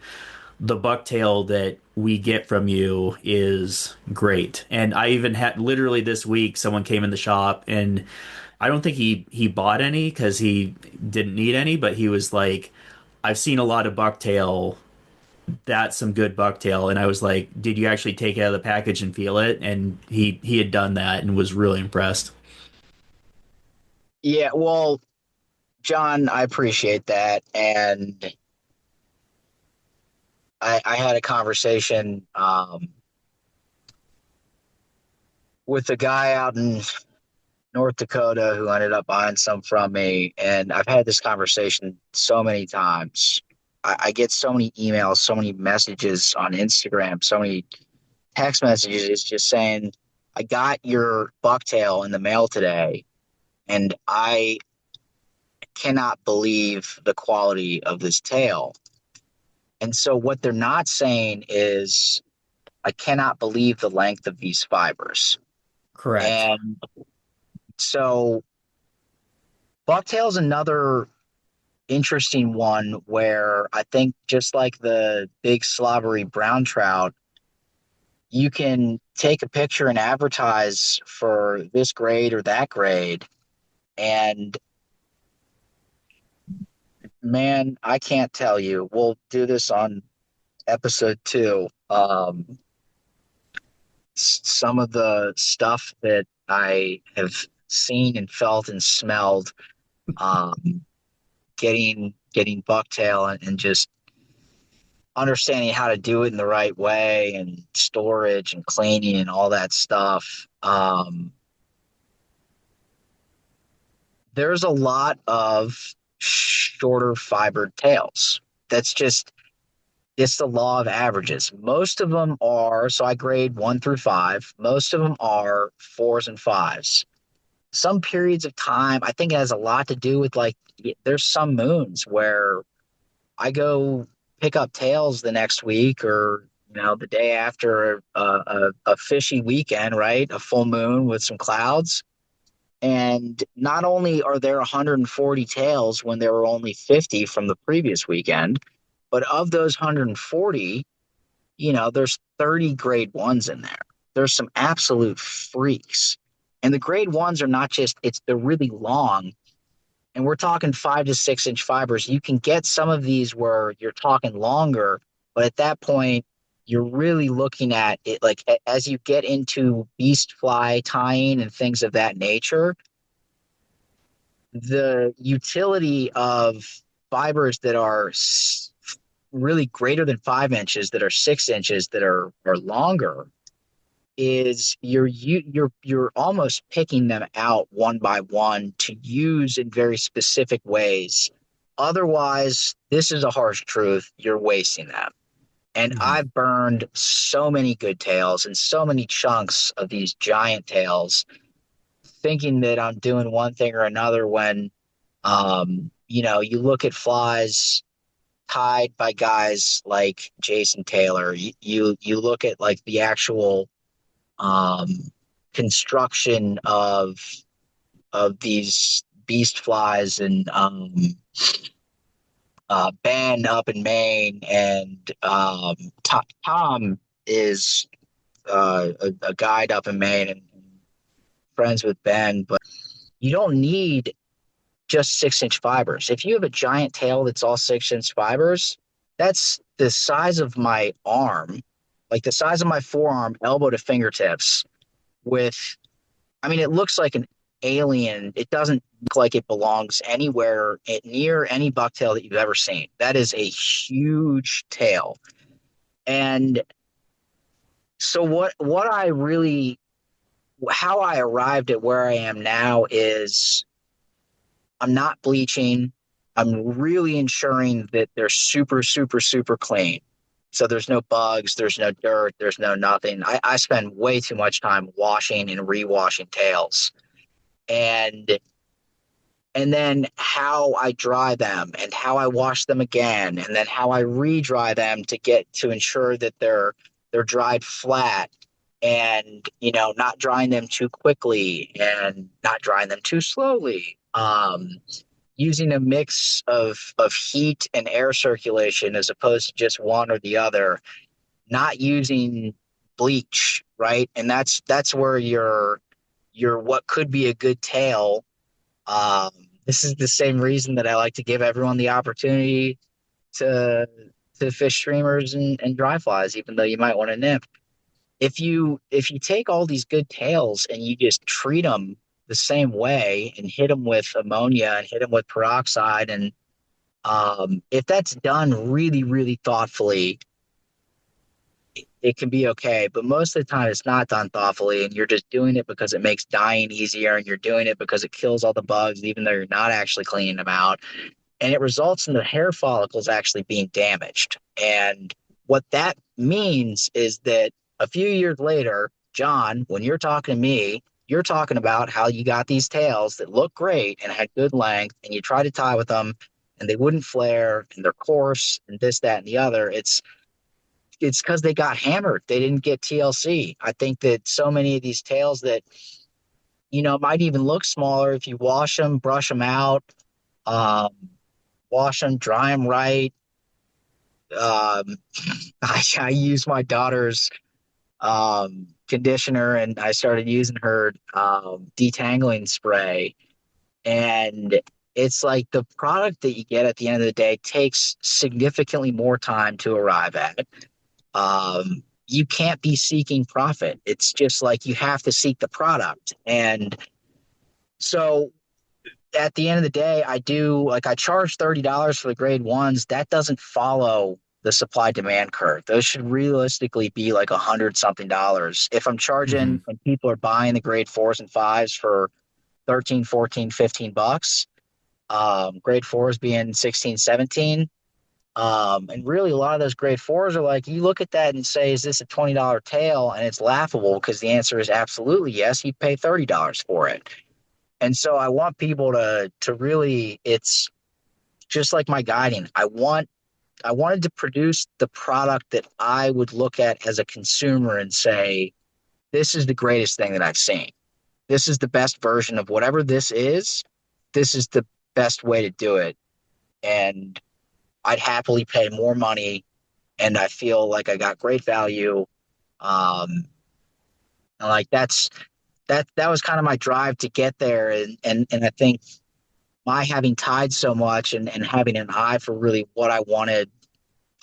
the bucktail that we get from you is great. And I even had literally this week someone came in the shop and I don't think he bought any because he didn't need any, but he was like, I've seen a lot of bucktail. That's some good bucktail. And I was like, did you actually take it out of the package and feel it? And he had done that and was really impressed. Yeah, well, John, I appreciate that. And I had a conversation with a guy out in North Dakota who ended up buying some from me. And I've had this conversation so many times. I get so many emails, so many messages on Instagram, so many text messages just saying, I got your bucktail in the mail today, and I cannot believe the quality of this tail. And so what they're not saying is, I cannot believe the length of these fibers. Correct. And so bucktail's another interesting one where I think just like the big slobbery brown trout, you can take a picture and advertise for this grade or that grade. And man, I can't tell you. We'll do this on episode 2. Some of the stuff that I have seen and felt and smelled, getting bucktail and just understanding how to do it in the right way and storage and cleaning and all that stuff. There's a lot of shorter fibered tails. That's just It's the law of averages. Most of them are, so I grade 1 through 5. Most of them are 4s and 5s. Some periods of time, I think it has a lot to do with like, there's some moons where I go pick up tails the next week or, the day after a fishy weekend, right? A full moon with some clouds. And not only are there 140 tails when there were only 50 from the previous weekend, but of those 140, there's 30 grade ones in there. There's some absolute freaks. And the grade ones are not just, they're really long. And we're talking 5 to 6 inch fibers. You can get some of these where you're talking longer, but at that point, you're really looking at it like as you get into beast fly tying and things of that nature, the utility of fibers that are really greater than 5 inches, that are 6 inches, that are longer, is you're almost picking them out one by one to use in very specific ways. Otherwise, this is a harsh truth, you're wasting them. And I've burned so many good tails and so many chunks of these giant tails thinking that I'm doing one thing or another when you look at flies tied by guys like Jason Taylor. You look at like the actual construction of these beast flies, and Ben up in Maine, and Tom is a guide up in Maine and friends with Ben. But you don't need just 6 inch fibers. If you have a giant tail that's all 6 inch fibers, that's the size of my arm, like the size of my forearm, elbow to fingertips. It looks like an alien. It doesn't look like it belongs anywhere near any bucktail that you've ever seen. That is a huge tail. And so how I arrived at where I am now is I'm not bleaching. I'm really ensuring that they're super, super, super clean. So there's no bugs, there's no dirt, there's no nothing. I spend way too much time washing and rewashing tails. And then how I dry them and how I wash them again, and then how I re-dry them to ensure that they're dried flat, and not drying them too quickly and not drying them too slowly. Using a mix of heat and air circulation as opposed to just one or the other, not using bleach, right? And that's where your what could be a good tail. This is the same reason that I like to give everyone the opportunity to fish streamers and dry flies, even though you might want to nymph. If you take all these good tails and you just treat them the same way and hit them with ammonia and hit them with peroxide, and if that's done really, really thoughtfully, it can be okay. But most of the time it's not done thoughtfully, and you're just doing it because it makes dyeing easier, and you're doing it because it kills all the bugs even though you're not actually cleaning them out, and it results in the hair follicles actually being damaged. And what that means is that a few years later, John, when you're talking to me, you're talking about how you got these tails that look great and had good length, and you try to tie with them and they wouldn't flare, and they're coarse and this, that, and the other. It's because they got hammered. They didn't get TLC. I think that so many of these tails that, might even look smaller if you wash them, brush them out, wash them, dry them right. I use my daughter's conditioner, and I started using her detangling spray, and it's like the product that you get at the end of the day takes significantly more time to arrive at. You can't be seeking profit. It's just like you have to seek the product. And so at the end of the day, I charge $30 for the grade ones. That doesn't follow the supply demand curve. Those should realistically be like $100-something. If I'm charging and people are buying the grade 4s and 5s for 13, 14, $15, grade 4s being 16, 17, And really, a lot of those grade fours are like, you look at that and say, is this a $20 tail? And it's laughable because the answer is absolutely yes. You pay $30 for it. And so I want people to really, it's just like my guiding. I wanted to produce the product that I would look at as a consumer and say, this is the greatest thing that I've seen. This is the best version of whatever this is. This is the best way to do it. And I'd happily pay more money, and I feel like I got great value. And like that was kind of my drive to get there. And I think my having tied so much and having an eye for really what I wanted,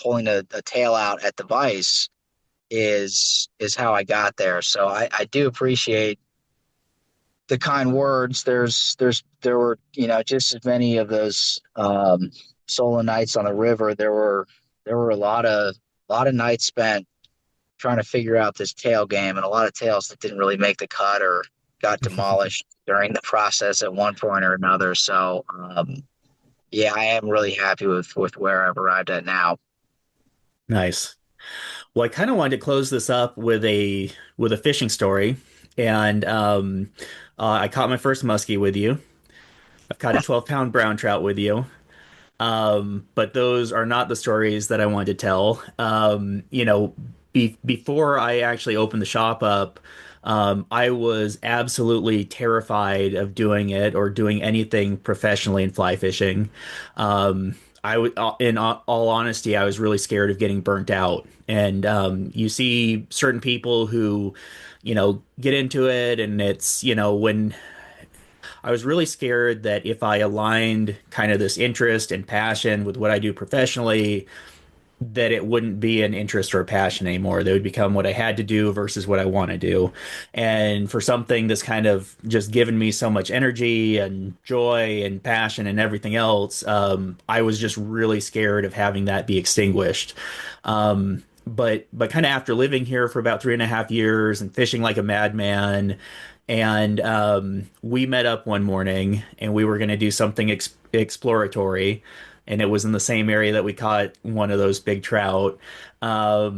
pulling a tail out at the vise is how I got there. So I do appreciate the kind words. There were, just as many of those solo nights on the river. There were a lot of nights spent trying to figure out this tail game, and a lot of tails that didn't really make the cut or got demolished during the process at one point or another. So yeah, I am really happy with where I've arrived at now. Nice. Well, I kind of wanted to close this up with a fishing story, and I caught my first muskie with you. I've caught a 12-pound brown trout with you. But those are not the stories that I wanted to tell. Before I actually opened the shop up, I was absolutely terrified of doing it or doing anything professionally in fly fishing. In all honesty, I was really scared of getting burnt out. And you see certain people who, get into it, and it's, when I was really scared that if I aligned kind of this interest and passion with what I do professionally, that it wouldn't be an interest or a passion anymore. They would become what I had to do versus what I want to do. And for something that's kind of just given me so much energy and joy and passion and everything else, I was just really scared of having that be extinguished. But kind of after living here for about 3.5 years and fishing like a madman, and we met up one morning and we were going to do something exploratory, and it was in the same area that we caught one of those big trout. I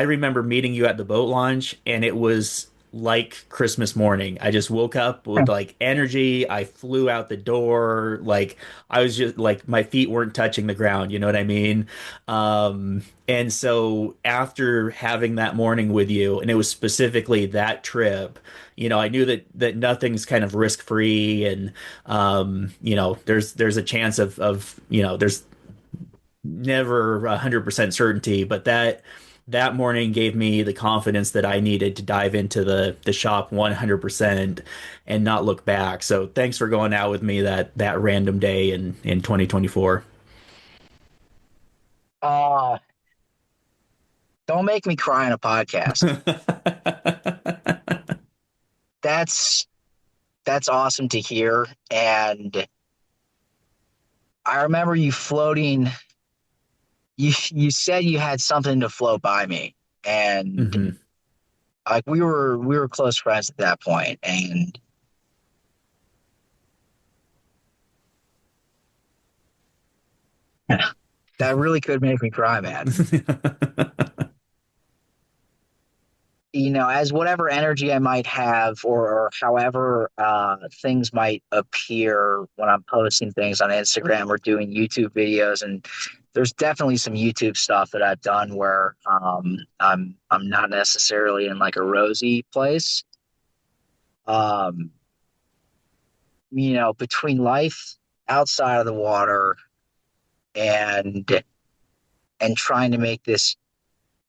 remember meeting you at the boat launch, and it was like Christmas morning. I just woke up with like energy. I flew out the door. Like I was just like my feet weren't touching the ground. You know what I mean? And so after having that morning with you, and it was specifically that trip, I knew that nothing's kind of risk free, and there's a chance of there's never 100% certainty, but that morning gave me the confidence that I needed to dive into the shop 100% and not look back. So thanks for going out with me that random day in 2024. Uh, don't make me cry on a podcast. That's awesome to hear. And I remember you floating. You said you had something to float by me, and Mm-hmm. like we were close friends at that point, and that really could make me cry, man. As whatever energy I might have, or however things might appear when I'm posting things on Instagram or doing YouTube videos, and there's definitely some YouTube stuff that I've done where I'm not necessarily in like a rosy place. Um, between life outside of the water and trying to make this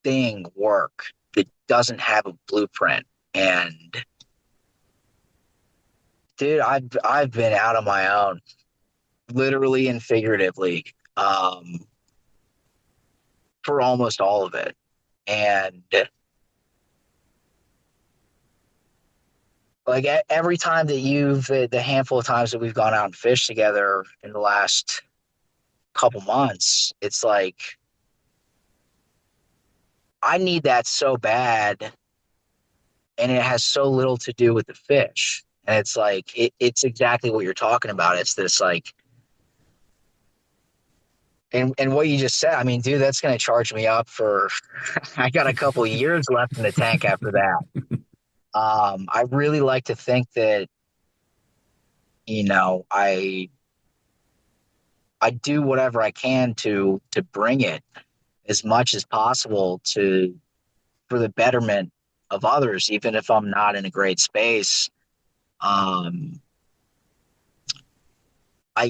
thing work that doesn't have a blueprint. And dude, I've been out on my own, literally and figuratively, for almost all of it. And like every time that the handful of times that we've gone out and fished together in the last couple months, it's like I need that so bad, and it has so little to do with the fish. And it's like it's exactly what you're talking about. It's this like and what you just said, I mean, dude, that's going to charge me up for, I got a couple of years left in the tank after that. I really like to think that, I do whatever I can to bring it as much as possible for the betterment of others, even if I'm not in a great space. Um, I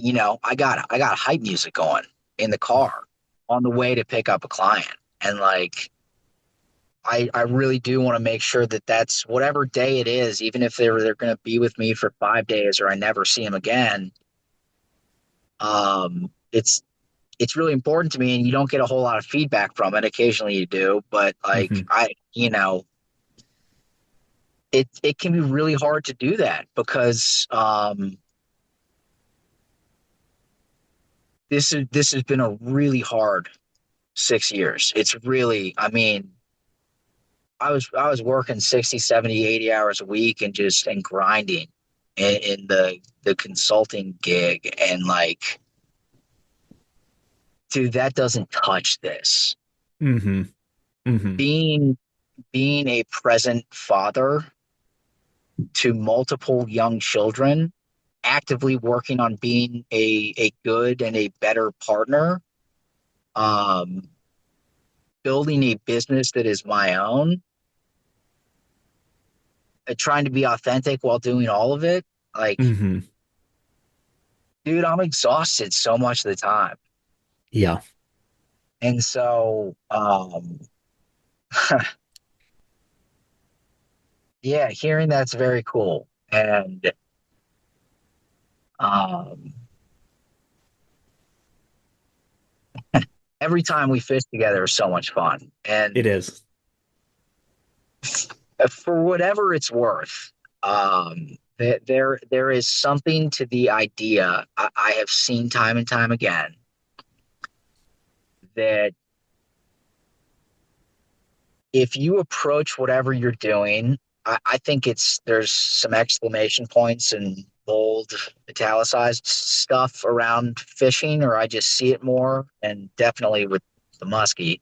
got hype music going in the car on the way to pick up a client. And like, I really do want to make sure that that's whatever day it is, even if they're going to be with me for 5 days or I never see them again. It's really important to me, and you don't get a whole lot of feedback from it. Occasionally you do, but like Hmm. it can be really hard to do that because this has been a really hard 6 years. It's really, I mean, I was working 60, 70, 80 hours a week and grinding in the consulting gig, and like, dude, that doesn't touch this. Hmm. Hmm. Being being a present father to multiple young children, actively working on being a good and a better partner, um, building a business that is my own, trying to be authentic while doing all of it. Like, Hmm. dude, I'm exhausted so much of the time. Yeah. And so, yeah, hearing that's very cool. And um, every time we fish together is so much fun. It And is. for whatever it's worth, there is something to the idea I have seen time and time again that if you approach whatever you're doing, I think there's some exclamation points and bold italicized stuff around fishing, or I just see it more, and definitely with the muskie.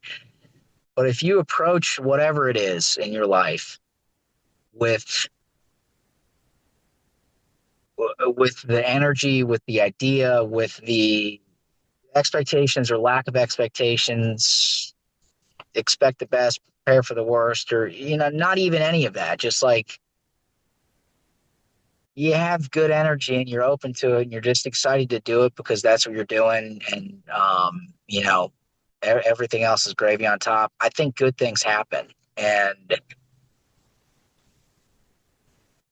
But if you approach whatever it is in your life with with the energy, with the idea, with the expectations or lack of expectations, expect the best, prepare for the worst, or not even any of that. Just like, you have good energy and you're open to it and you're just excited to do it because that's what you're doing, and everything else is gravy on top. I think good things happen, and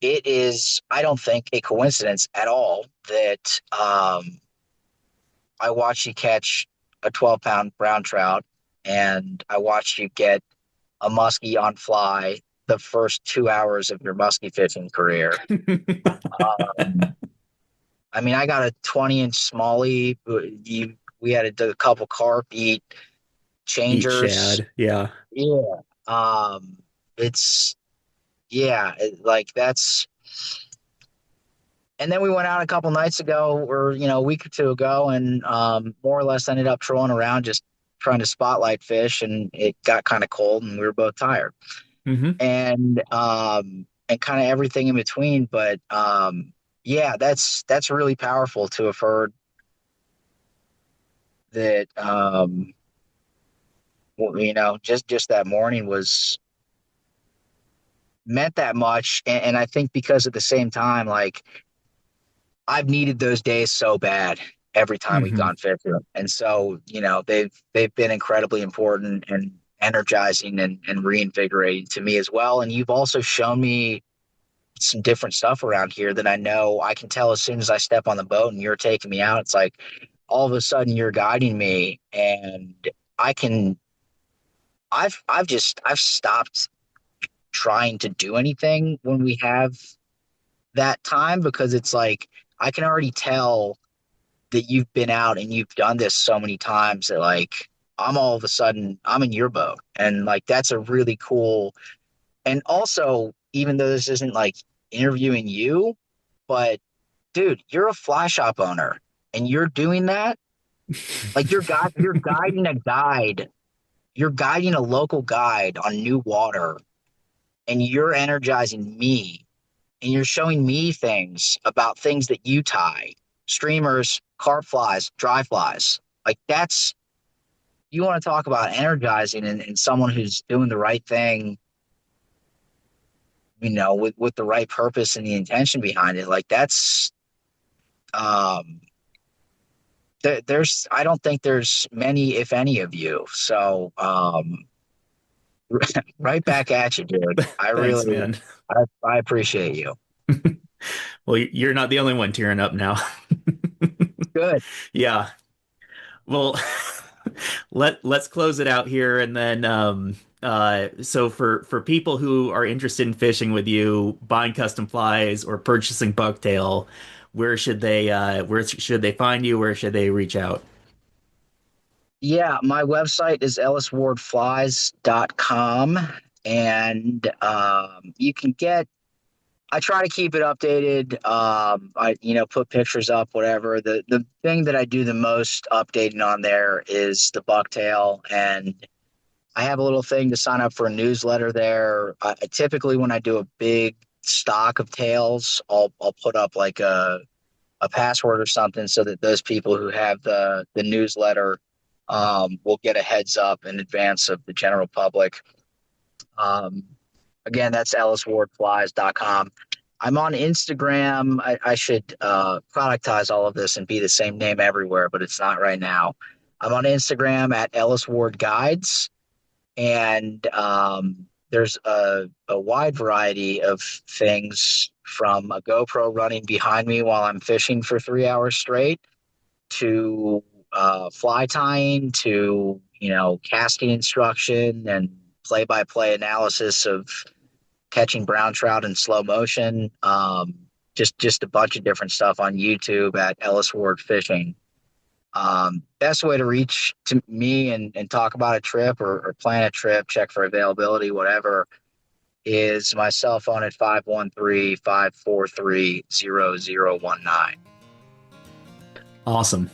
it is, I don't think, a coincidence at all that I watched you catch a 12-pound brown trout, and I watched you get a muskie on fly the first 2 hours of your musky fishing career. Um, I mean, I got a 20-inch smallie. We had a couple carp eat Eat changers. shad. Yeah. Yeah. Um, it's, yeah, like that's, and then we went out a couple nights ago, or a week or two ago, and more or less ended up trolling around just trying to spotlight fish, and it got kind of cold, and we were both tired, Hmm. and kind of everything in between. But yeah, that's really powerful to have heard that. Just that morning was meant that much, and I think because at the same time, like, I've needed those days so bad every time we've Hmm. gone fishing. And so, they've been incredibly important and energizing and reinvigorating to me as well. And you've also shown me some different stuff around here that I know I can tell as soon as I step on the boat and you're taking me out. It's like all of a sudden you're guiding me, and I can I've stopped trying to do anything when we have that time, because it's like I can already tell that you've been out and you've done this so many times that, like, I'm all of a sudden I'm in your boat, and like that's a really cool. And also, even though this isn't like interviewing you, but dude, you're a fly shop owner and you're doing that. Like you're guiding a guide, you're guiding a local guide on new water, and you're energizing me, and you're showing me things about things that you tie, streamers, carp flies, dry flies. Like that's, you want to talk about energizing and someone who's doing the right thing, with the right purpose and the intention behind it. Like that's, there's, I don't think there's many, if any of you. So, right back at you, dude. I Thanks, really, man. I appreciate you. Well, you're not the only one tearing up now. Good. Yeah. Well, let's close it out here, and then so for people who are interested in fishing with you, buying custom flies or purchasing bucktail, where should they find you? Where should they reach out? Yeah, my website is elliswardflies.com, and you can get, I try to keep it updated. I put pictures up, whatever. The thing that I do the most updating on there is the bucktail, and I have a little thing to sign up for a newsletter there. Typically, when I do a big stock of tails, I'll put up like a password or something so that those people who have the newsletter will get a heads up in advance of the general public. Again, that's elliswardflies.com. I'm on Instagram. I should productize all of this and be the same name everywhere, but it's not right now. I'm on Instagram at Ellis Ward Guides, and there's a wide variety of things, from a GoPro running behind me while I'm fishing for 3 hours straight, to fly tying, to casting instruction and play-by-play analysis of catching brown trout in slow motion. Just a bunch of different stuff on YouTube at Ellis Ward Fishing. Best way to reach to me and talk about a trip or plan a trip, check for availability, whatever, is my cell phone at 513-543-0019. Awesome.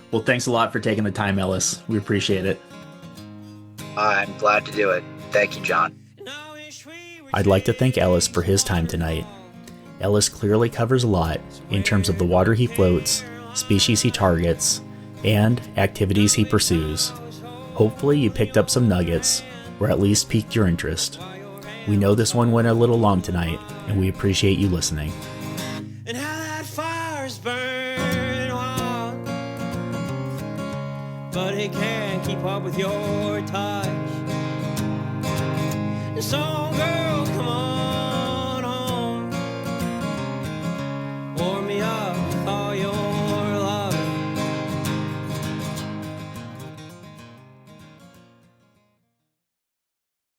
Well, thanks a lot for taking the time, Ellis. We appreciate it. I'm glad to do it. Thank you, John. I'd like to thank Ellis for his time tonight. Ellis clearly covers a lot in terms of the water he floats, species he targets, and activities he pursues. Hopefully you picked up some nuggets, or at least piqued your interest. We know this one went a little long tonight, and we appreciate you listening. And how that fire's burning hot, but it can't keep up with your touch. So girl,